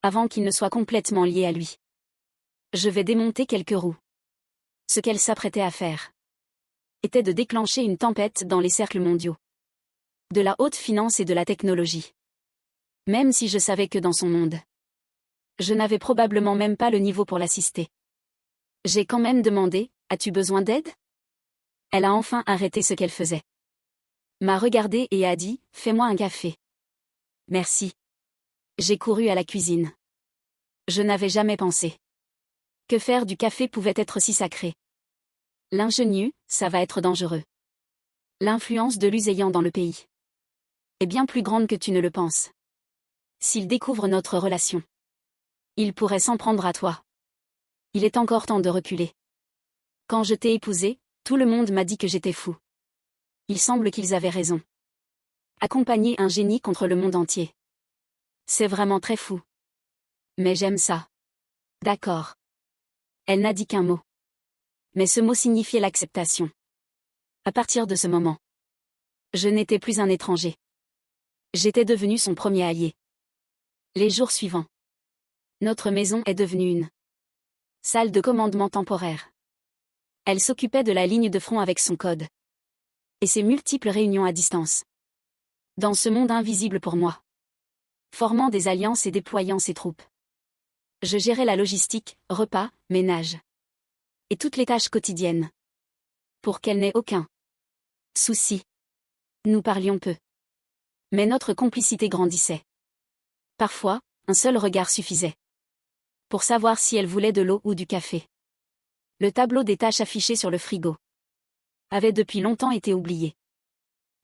Avant qu'ils ne soient complètement liés à lui. Je vais démonter quelques roues. Ce qu'elle s'apprêtait à faire était de déclencher une tempête dans les cercles mondiaux. De la haute finance et de la technologie. Même si je savais que dans son monde, je n'avais probablement même pas le niveau pour l'assister. J'ai quand même demandé, as-tu besoin d'aide? Elle a enfin arrêté ce qu'elle faisait. M'a regardé et a dit, fais-moi un café. Merci. J'ai couru à la cuisine. Je n'avais jamais pensé que faire du café pouvait être si sacré. L'ingénieux, ça va être dangereux. L'influence de Luseyan dans le pays est bien plus grande que tu ne le penses. S'il découvre notre relation, il pourrait s'en prendre à toi. Il est encore temps de reculer. Quand je t'ai épousé, tout le monde m'a dit que j'étais fou. Il semble qu'ils avaient raison. Accompagner un génie contre le monde entier. C'est vraiment très fou. Mais j'aime ça. D'accord. Elle n'a dit qu'un mot. Mais ce mot signifiait l'acceptation. À partir de ce moment, je n'étais plus un étranger. J'étais devenu son premier allié. Les jours suivants, notre maison est devenue une salle de commandement temporaire. Elle s'occupait de la ligne de front avec son code et ses multiples réunions à distance. Dans ce monde invisible pour moi, formant des alliances et déployant ses troupes. Je gérais la logistique, repas, ménage et toutes les tâches quotidiennes. Pour qu'elle n'ait aucun souci. Nous parlions peu. Mais notre complicité grandissait. Parfois, un seul regard suffisait pour savoir si elle voulait de l'eau ou du café. Le tableau des tâches affiché sur le frigo avait depuis longtemps été oublié.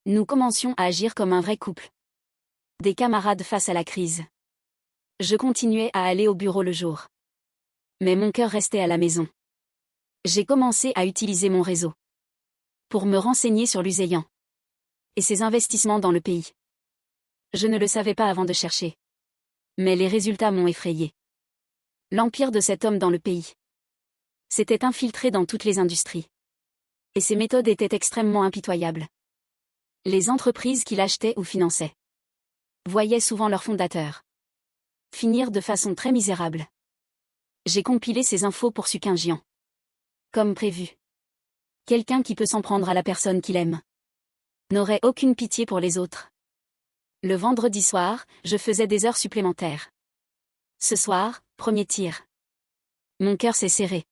Nous commencions à agir comme un vrai couple. Des camarades face à la crise. Je continuais à aller au bureau le jour. Mais mon cœur restait à la maison. J'ai commencé à utiliser mon réseau pour me renseigner sur Luseyan et ses investissements dans le pays. Je ne le savais pas avant de chercher. Mais les résultats m'ont effrayé. L'empire de cet homme dans le pays s'était infiltré dans toutes les industries. Et ses méthodes étaient extrêmement impitoyables. Les entreprises qu'il achetait ou finançait voyaient souvent leurs fondateurs finir de façon très misérable. J'ai compilé ces infos pour Sukinjian. Comme prévu. Quelqu'un qui peut s'en prendre à la personne qu'il aime n'aurait aucune pitié pour les autres. Le vendredi soir, je faisais des heures supplémentaires. Ce soir, premier tir. Mon cœur s'est serré.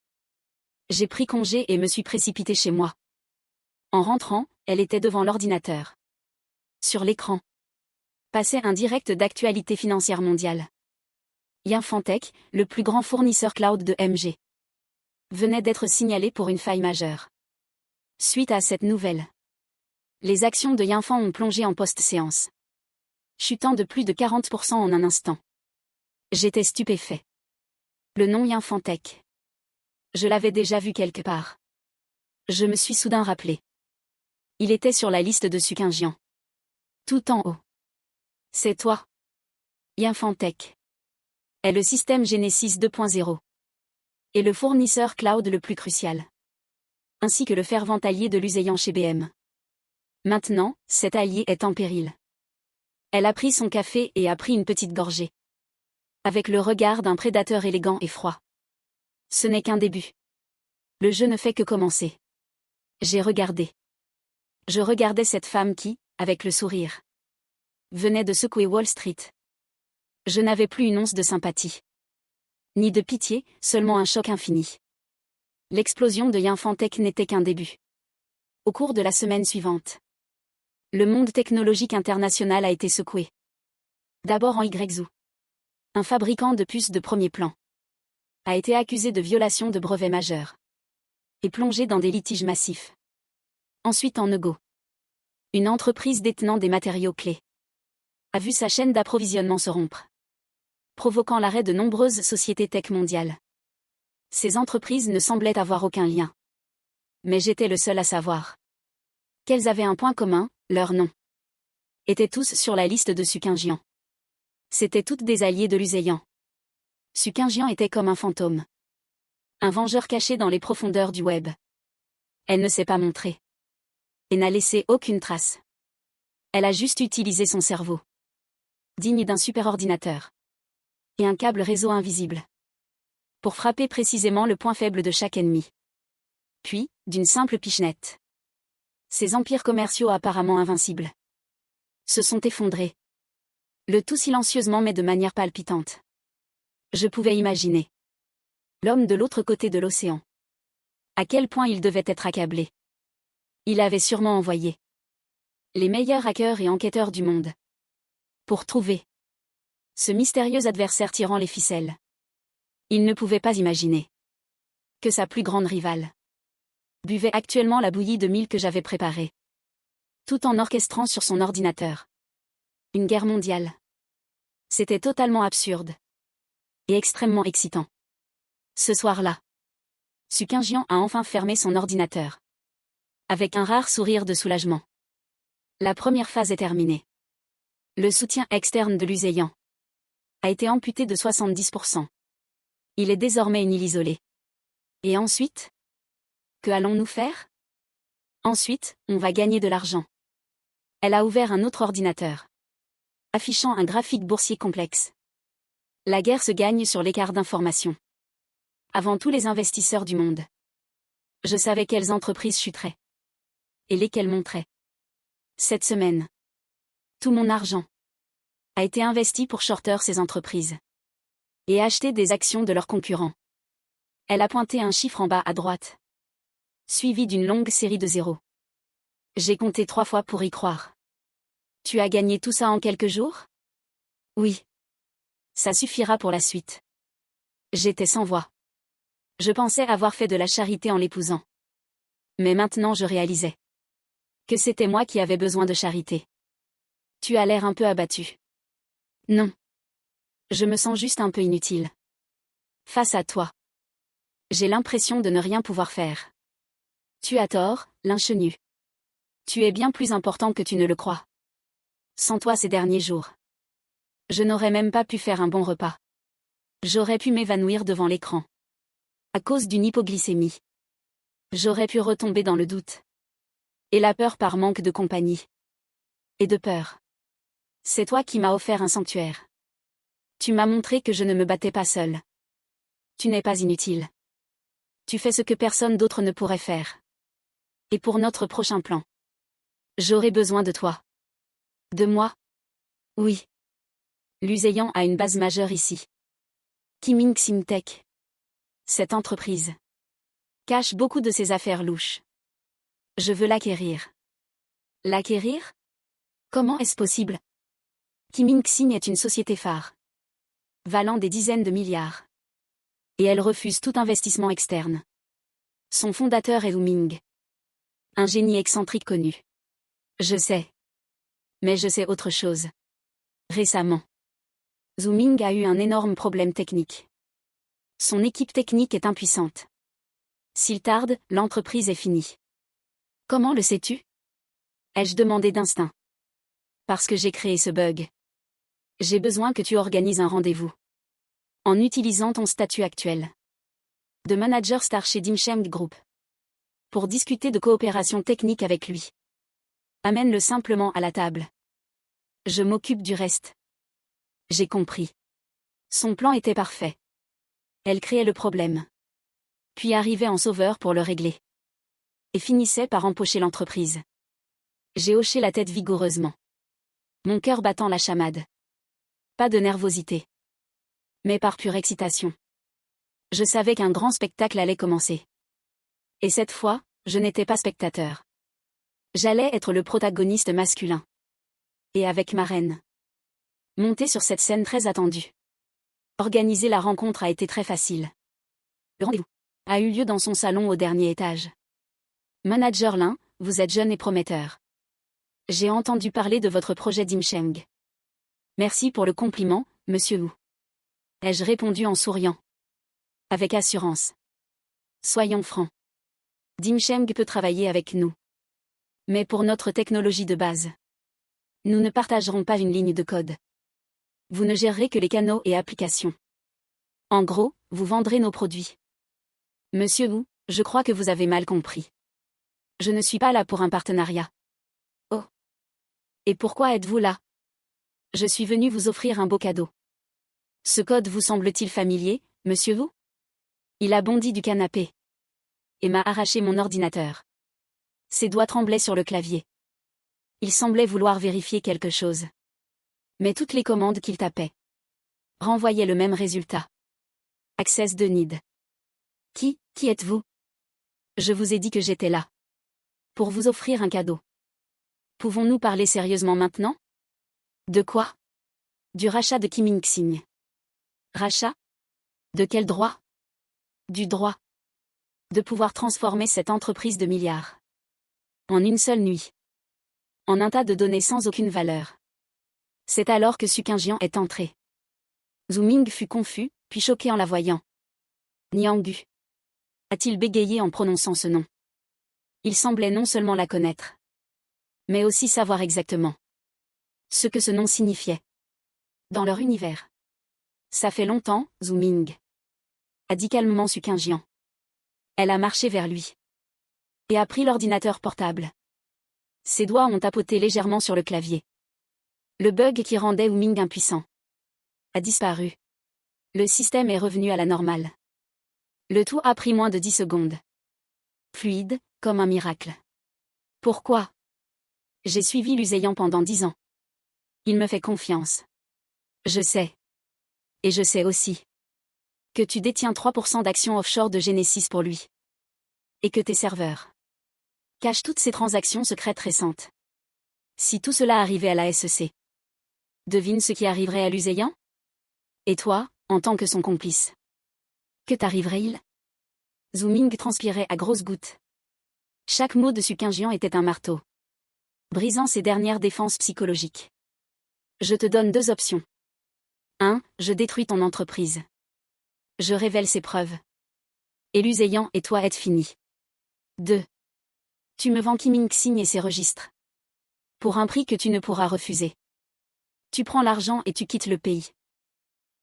J'ai pris congé et me suis précipité chez moi. En rentrant, elle était devant l'ordinateur. Sur l'écran passait un direct d'actualité financière mondiale. Yinfantech, le plus grand fournisseur cloud de MG, venait d'être signalé pour une faille majeure. Suite à cette nouvelle, les actions de Yinfan ont plongé en post-séance, chutant de plus de 40% en un instant. J'étais stupéfait. Le nom Yinfantech. Je l'avais déjà vu quelque part. Je me suis soudain rappelé. Il était sur la liste de Sukinjian. Tout en haut. C'est toi. Yinfantech est le système Genesis 2.0 et le fournisseur cloud le plus crucial, ainsi que le fervent allié de Luseyan chez BM. Maintenant, cet allié est en péril. Elle a pris son café et a pris une petite gorgée. Avec le regard d'un prédateur élégant et froid. Ce n'est qu'un début. Le jeu ne fait que commencer. J'ai regardé. Je regardais cette femme qui, avec le sourire, venait de secouer Wall Street. Je n'avais plus une once de sympathie. Ni de pitié, seulement un choc infini. L'explosion de Yinfantech n'était qu'un début. Au cours de la semaine suivante, le monde technologique international a été secoué. D'abord en YZhou. Un fabricant de puces de premier plan a été accusé de violation de brevets majeurs et plongé dans des litiges massifs. Ensuite en Ego. Une entreprise détenant des matériaux clés a vu sa chaîne d'approvisionnement se rompre, provoquant l'arrêt de nombreuses sociétés tech mondiales. Ces entreprises ne semblaient avoir aucun lien. Mais j'étais le seul à savoir qu'elles avaient un point commun, leurs noms étaient tous sur la liste de Sukinjian. C'étaient toutes des alliés de Luseyan. Sukinjian était comme un fantôme. Un vengeur caché dans les profondeurs du web. Elle ne s'est pas montrée. Et n'a laissé aucune trace. Elle a juste utilisé son cerveau. Digne d'un superordinateur. Et un câble réseau invisible. Pour frapper précisément le point faible de chaque ennemi. Puis, d'une simple pichenette. Ces empires commerciaux apparemment invincibles se sont effondrés. Le tout silencieusement mais de manière palpitante. Je pouvais imaginer l'homme de l'autre côté de l'océan. À quel point il devait être accablé. Il avait sûrement envoyé les meilleurs hackers et enquêteurs du monde pour trouver ce mystérieux adversaire tirant les ficelles. Il ne pouvait pas imaginer que sa plus grande rivale buvait actuellement la bouillie de mille que j'avais préparée, tout en orchestrant sur son ordinateur une guerre mondiale. C'était totalement absurde et extrêmement excitant. Ce soir-là, Sukinjian a enfin fermé son ordinateur avec un rare sourire de soulagement. La première phase est terminée. Le soutien externe de Luseyan a été amputé de 70%. Il est désormais une île isolée. Et ensuite? Que allons-nous faire? Ensuite, on va gagner de l'argent. Elle a ouvert un autre ordinateur, affichant un graphique boursier complexe. La guerre se gagne sur l'écart d'information. Avant tous les investisseurs du monde. Je savais quelles entreprises chuteraient. Et lesquelles monteraient. Cette semaine, tout mon argent a été investi pour shorter ces entreprises. Et acheter des actions de leurs concurrents. Elle a pointé un chiffre en bas à droite. Suivi d'une longue série de zéros. J'ai compté 3 fois pour y croire. Tu as gagné tout ça en quelques jours? Oui. Ça suffira pour la suite. J'étais sans voix. Je pensais avoir fait de la charité en l'épousant. Mais maintenant je réalisais que c'était moi qui avais besoin de charité. Tu as l'air un peu abattu. Non. Je me sens juste un peu inutile. Face à toi. J'ai l'impression de ne rien pouvoir faire. Tu as tort, l'inchenu. Tu es bien plus important que tu ne le crois. Sans toi ces derniers jours. Je n'aurais même pas pu faire un bon repas. J'aurais pu m'évanouir devant l'écran. À cause d'une hypoglycémie. J'aurais pu retomber dans le doute. Et la peur par manque de compagnie. Et de peur. C'est toi qui m'as offert un sanctuaire. Tu m'as montré que je ne me battais pas seule. Tu n'es pas inutile. Tu fais ce que personne d'autre ne pourrait faire. Et pour notre prochain plan. J'aurai besoin de toi. De moi? Oui. Luséyan a une base majeure ici. Kiming Simtech. Cette entreprise cache beaucoup de ses affaires louches. Je veux l'acquérir. L'acquérir? Comment est-ce possible? Kiming Xing est une société phare. Valant des dizaines de milliards. Et elle refuse tout investissement externe. Son fondateur est Wu Ming. Un génie excentrique connu. Je sais. Mais je sais autre chose. Récemment, Zhu Ming a eu un énorme problème technique. Son équipe technique est impuissante. S'il tarde, l'entreprise est finie. Comment le sais-tu? Ai-je demandé d'instinct. Parce que j'ai créé ce bug. J'ai besoin que tu organises un rendez-vous. En utilisant ton statut actuel. De manager star chez Dimsheng Group. Pour discuter de coopération technique avec lui. Amène-le simplement à la table. Je m'occupe du reste. J'ai compris. Son plan était parfait. Elle créait le problème. Puis arrivait en sauveur pour le régler. Et finissait par empocher l'entreprise. J'ai hoché la tête vigoureusement. Mon cœur battant la chamade. Pas de nervosité. Mais par pure excitation. Je savais qu'un grand spectacle allait commencer. Et cette fois, je n'étais pas spectateur. J'allais être le protagoniste masculin. Et avec ma reine. Monter sur cette scène très attendue. Organiser la rencontre a été très facile. Le rendez-vous a eu lieu dans son salon au dernier étage. Manager Lin, vous êtes jeune et prometteur. J'ai entendu parler de votre projet Dimsheng. Merci pour le compliment, monsieur Wu. Ai-je répondu en souriant. Avec assurance. Soyons francs. Dimsheng peut travailler avec nous. Mais pour notre technologie de base. Nous ne partagerons pas une ligne de code. Vous ne gérerez que les canaux et applications. En gros, vous vendrez nos produits. Monsieur Wu, je crois que vous avez mal compris. Je ne suis pas là pour un partenariat. Oh. Et pourquoi êtes-vous là? Je suis venu vous offrir un beau cadeau. Ce code vous semble-t-il familier, monsieur Wu? Il a bondi du canapé. Et m'a arraché mon ordinateur. Ses doigts tremblaient sur le clavier. Il semblait vouloir vérifier quelque chose. Mais toutes les commandes qu'il tapait renvoyaient le même résultat. Access denied. Qui êtes-vous? Je vous ai dit que j'étais là. Pour vous offrir un cadeau. Pouvons-nous parler sérieusement maintenant? De quoi? Du rachat de Kiming Xing. Rachat? De quel droit? Du droit. De pouvoir transformer cette entreprise de milliards. En une seule nuit. En un tas de données sans aucune valeur. C'est alors que Su Qingjian est entré. Zhu Ming fut confus, puis choqué en la voyant. Niangu. A-t-il bégayé en prononçant ce nom? Il semblait non seulement la connaître. Mais aussi savoir exactement ce que ce nom signifiait. Dans leur univers. Ça fait longtemps, Zhu Ming. a dit calmement Su Qingjian. Elle a marché vers lui. Et a pris l'ordinateur portable. Ses doigts ont tapoté légèrement sur le clavier. Le bug qui rendait Wu Ming impuissant a disparu. Le système est revenu à la normale. Le tout a pris moins de 10 secondes. Fluide, comme un miracle. Pourquoi? J'ai suivi Lu Zheyan pendant 10 ans. Il me fait confiance. Je sais. Et je sais aussi que tu détiens 3% d'actions offshore de Genesis pour lui. Et que tes serveurs cachent toutes ces transactions secrètes récentes. Si tout cela arrivait à la SEC, devine ce qui arriverait à Lu Zheyan? Et toi, en tant que son complice, que t'arriverait-il? Zhu Ming transpirait à grosses gouttes. Chaque mot de Su Qingjian était un marteau, brisant ses dernières défenses psychologiques. Je te donne 2 options. 1. Je détruis ton entreprise. Je révèle ses preuves. Et Lu Zheyan et toi êtes finis. 2. Tu me vends Qiming Xing et ses registres. Pour un prix que tu ne pourras refuser. Tu prends l'argent et tu quittes le pays.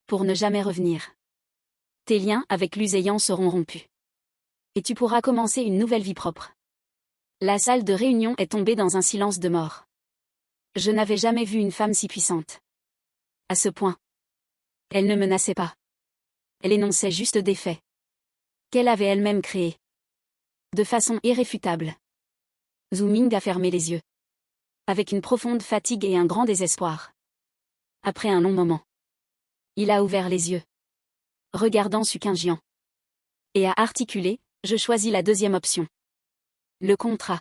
Pour ne jamais revenir. Tes liens avec Lu Zheyan seront rompus. Et tu pourras commencer une nouvelle vie propre. La salle de réunion est tombée dans un silence de mort. Je n'avais jamais vu une femme si puissante. À ce point. Elle ne menaçait pas. Elle énonçait juste des faits. Qu'elle avait elle-même créés. De façon irréfutable. Zhu Ming a fermé les yeux. Avec une profonde fatigue et un grand désespoir. Après un long moment. Il a ouvert les yeux. Regardant Su Qingjian. Et a articulé, je choisis la 2e option. Le contrat.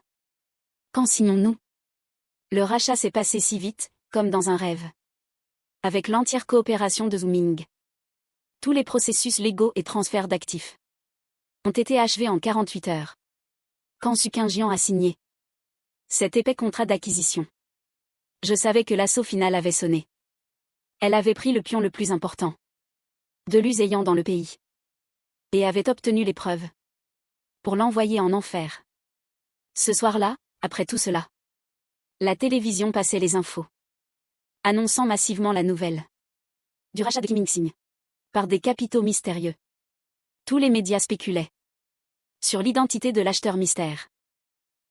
Quand signons-nous? Le rachat s'est passé si vite, comme dans un rêve. Avec l'entière coopération de Zhu Ming. Tous les processus légaux et transferts d'actifs ont été achevés en 48 heures. Quand Su Qingjian a signé cet épais contrat d'acquisition, je savais que l'assaut final avait sonné. Elle avait pris le pion le plus important de Lu Zheyan dans le pays. Et avait obtenu les preuves pour l'envoyer en enfer. Ce soir-là, après tout cela, la télévision passait les infos, annonçant massivement la nouvelle du rachat de Qiming Xing par des capitaux mystérieux. Tous les médias spéculaient sur l'identité de l'acheteur mystère.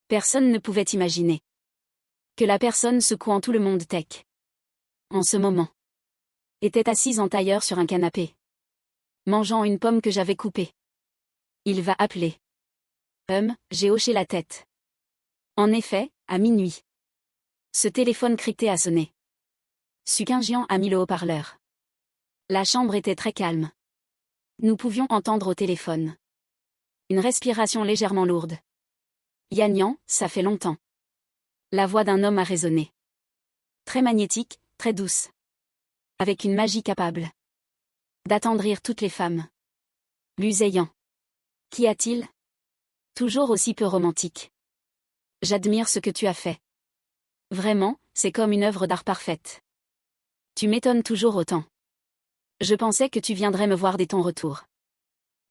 Personne ne pouvait imaginer que la personne secouant tout le monde tech, en ce moment, était assise en tailleur sur un canapé, mangeant une pomme que j'avais coupée. Il va appeler. J'ai hoché la tête. En effet, à minuit. Ce téléphone crypté a sonné. Su Qingjian a mis le haut-parleur. La chambre était très calme. Nous pouvions entendre au téléphone une respiration légèrement lourde. Yanyan, ça fait longtemps. La voix d'un homme a résonné. Très magnétique, très douce. Avec une magie capable d'attendrir toutes les femmes. Lu Zheyan. Qu'y a-t-il? Toujours aussi peu romantique. J'admire ce que tu as fait. Vraiment, c'est comme une œuvre d'art parfaite. Tu m'étonnes toujours autant. Je pensais que tu viendrais me voir dès ton retour.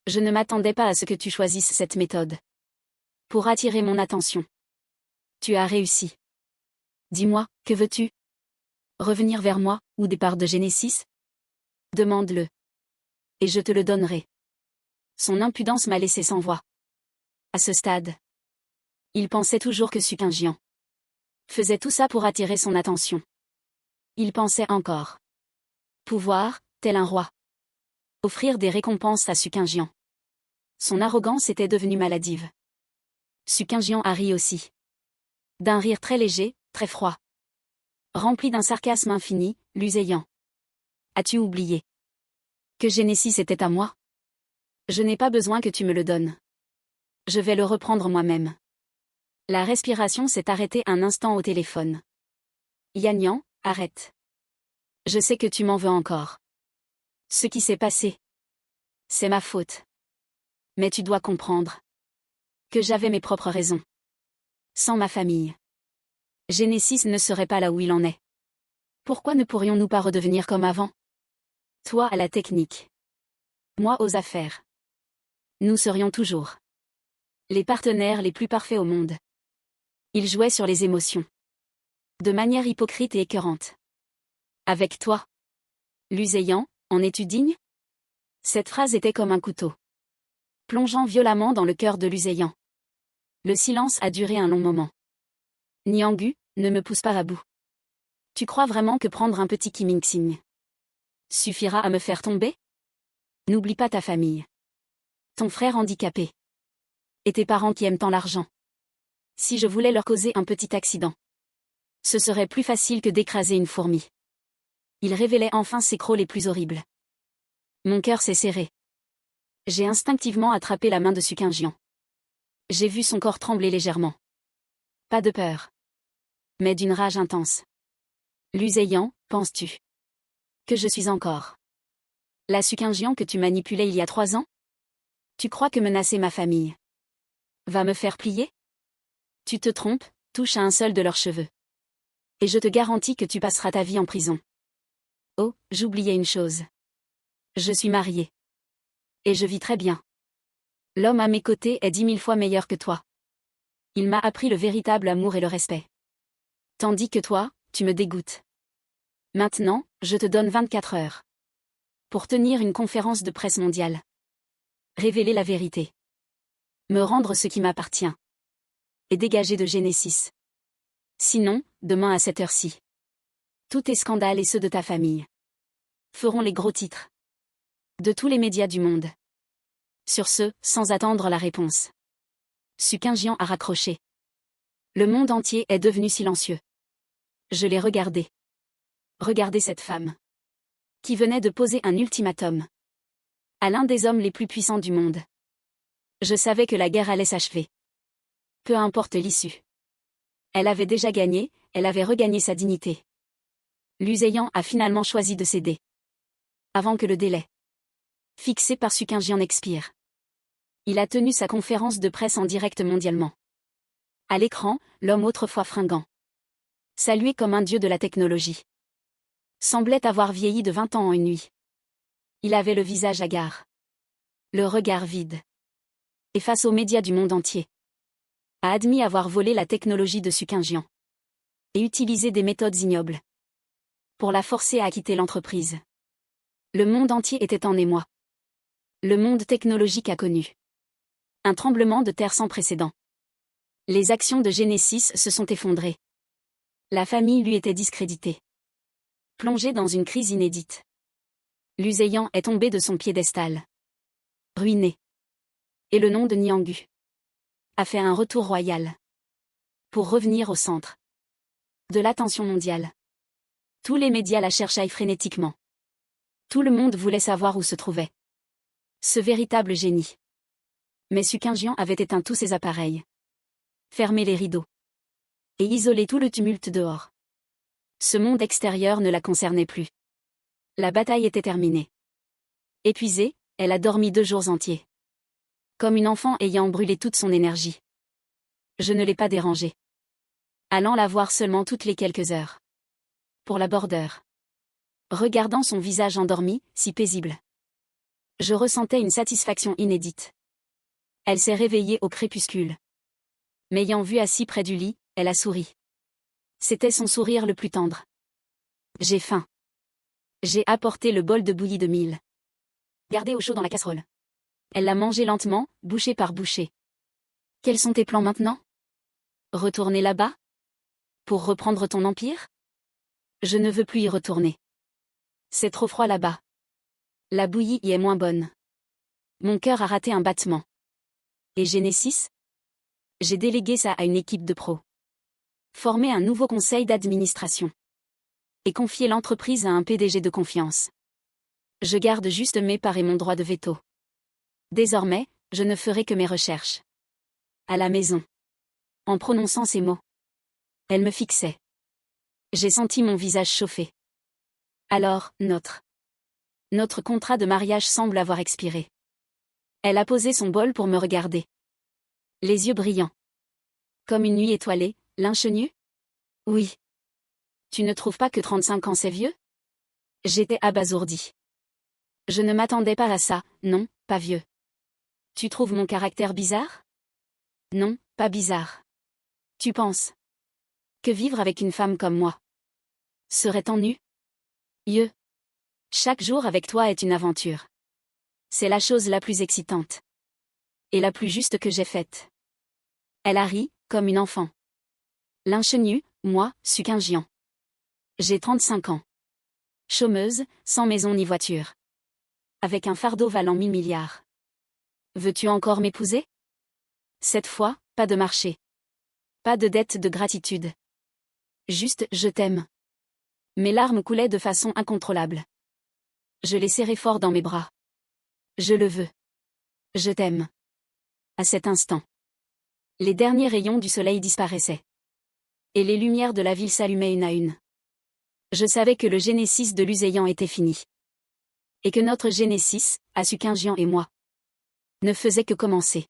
Je ne m'attendais pas à ce que tu choisisses cette méthode. Pour attirer mon attention. Tu as réussi. Dis-moi, que veux-tu? Revenir vers moi, ou des parts de Genesis? Demande-le. Et je te le donnerai. Son impudence m'a laissé sans voix. À ce stade. Il pensait toujours que Su Qingjian faisait tout ça pour attirer son attention. Il pensait encore pouvoir, tel un roi, offrir des récompenses à Su Qingjian. Son arrogance était devenue maladive. Su Qingjian a ri aussi. D'un rire très léger, très froid. Rempli d'un sarcasme infini, Lu Zheyan. As-tu oublié que Genesis était à moi? Je n'ai pas besoin que tu me le donnes. Je vais le reprendre moi-même. La respiration s'est arrêtée un instant au téléphone. Yanyan, arrête. Je sais que tu m'en veux encore. Ce qui s'est passé, c'est ma faute. Mais tu dois comprendre que j'avais mes propres raisons. Sans ma famille, Genesis ne serait pas là où il en est. Pourquoi ne pourrions-nous pas redevenir comme avant? Toi à la technique. Moi aux affaires. Nous serions toujours les partenaires les plus parfaits au monde. Il jouait sur les émotions. De manière hypocrite et écœurante. Avec toi. Lu Zheyan, en es-tu digne? Cette phrase était comme un couteau, plongeant violemment dans le cœur de Luseyan. Le silence a duré un long moment. Niangu, ne me pousse pas à bout. Tu crois vraiment que prendre un petit Kimingxing suffira à me faire tomber? N'oublie pas ta famille. Ton frère handicapé. Et tes parents qui aiment tant l'argent. Si je voulais leur causer un petit accident, ce serait plus facile que d'écraser une fourmi. Il révélait enfin ses crocs les plus horribles. Mon cœur s'est serré. J'ai instinctivement attrapé la main de Suqingjian. J'ai vu son corps trembler légèrement. Pas de peur, mais d'une rage intense. Luseyan, penses-tu que je suis encore la Suqingjian que tu manipulais il y a 3 ans? Tu crois que menacer ma famille va me faire plier? Tu te trompes, touche à un seul de leurs cheveux. Et je te garantis que tu passeras ta vie en prison. Oh, j'oubliais une chose. Je suis mariée. Et je vis très bien. L'homme à mes côtés est 10 000 fois meilleur que toi. Il m'a appris le véritable amour et le respect. Tandis que toi, tu me dégoûtes. Maintenant, je te donne 24 heures. Pour tenir une conférence de presse mondiale. Révéler la vérité. Me rendre ce qui m'appartient. Et dégager de Genesis. Sinon, demain à cette heure-ci. Tous tes scandales et ceux de ta famille feront les gros titres de tous les médias du monde. Sur ce, sans attendre la réponse, Suqingjian a raccroché. Le monde entier est devenu silencieux. Je l'ai regardé. Regardez cette femme qui venait de poser un ultimatum à l'un des hommes les plus puissants du monde. Je savais que la guerre allait s'achever. Peu importe l'issue. Elle avait déjà gagné, elle avait regagné sa dignité. Luseyan a finalement choisi de céder. Avant que le délai fixé par Suqingjian expire. Il a tenu sa conférence de presse en direct mondialement. À l'écran, l'homme autrefois fringant, salué comme un dieu de la technologie, semblait avoir vieilli de 20 ans en une nuit. Il avait le visage hagard, le regard vide. Et face aux médias du monde entier, a admis avoir volé la technologie de Suqingjian et utilisé des méthodes ignobles pour la forcer à quitter l'entreprise. Le monde entier était en émoi. Le monde technologique a connu un tremblement de terre sans précédent. Les actions de Genesis se sont effondrées. La famille lui était discréditée. Plongée dans une crise inédite. Luseyan est tombé de son piédestal. Ruiné. Et le nom de Niangu a fait un retour royal. Pour revenir au centre de l'attention mondiale. Tous les médias la cherchaient frénétiquement. Tout le monde voulait savoir où se trouvait ce véritable génie. Mais Suqingjian avait éteint tous ses appareils, fermé les rideaux et isolé tout le tumulte dehors. Ce monde extérieur ne la concernait plus. La bataille était terminée. Épuisée, elle a dormi 2 jours entiers. Comme une enfant ayant brûlé toute son énergie. Je ne l'ai pas dérangée. Allant la voir seulement toutes les quelques heures. Pour la border. Regardant son visage endormi, si paisible. Je ressentais une satisfaction inédite. Elle s'est réveillée au crépuscule. M'ayant vue assis près du lit, elle a souri. C'était son sourire le plus tendre. J'ai faim. J'ai apporté le bol de bouillie de mil. Gardé au chaud dans la casserole. Elle l'a mangé lentement, bouchée par bouchée. Quels sont tes plans maintenant? Retourner là-bas? Pour reprendre ton empire? Je ne veux plus y retourner. C'est trop froid là-bas. La bouillie y est moins bonne. Mon cœur a raté un battement. Et Genesis? J'ai délégué ça à une équipe de pros. Former un nouveau conseil d'administration. Et confier l'entreprise à un PDG de confiance. Je garde juste mes parts et mon droit de veto. Désormais, je ne ferai que mes recherches. À la maison. En prononçant ces mots. Elle me fixait. J'ai senti mon visage chauffer. Alors, notre contrat de mariage semble avoir expiré. Elle a posé son bol pour me regarder. Les yeux brillants. Comme une nuit étoilée, l'inchenue? Oui. Tu ne trouves pas que 35 ans c'est vieux? J'étais abasourdie. Je ne m'attendais pas à ça, non, pas vieux. Tu trouves mon caractère bizarre? Non, pas bizarre. Tu penses que vivre avec une femme comme moi serait ennuyeux? Chaque jour avec toi est une aventure. C'est la chose la plus excitante. Et la plus juste que j'ai faite. Elle a ri, comme une enfant. L'inconnue, moi, suis qu'un géant. J'ai 35 ans. Chômeuse, sans maison ni voiture. Avec un fardeau valant 1000 milliards. Veux-tu encore m'épouser? Cette fois, pas de marché. Pas de dette de gratitude. Juste, je t'aime. Mes larmes coulaient de façon incontrôlable. Je les serrais fort dans mes bras. Je le veux. Je t'aime. À cet instant. Les derniers rayons du soleil disparaissaient. Et les lumières de la ville s'allumaient une à une. Je savais que le Génésis de Luséian était fini. Et que notre Génésis, Asuquingian et moi, ne faisait que commencer.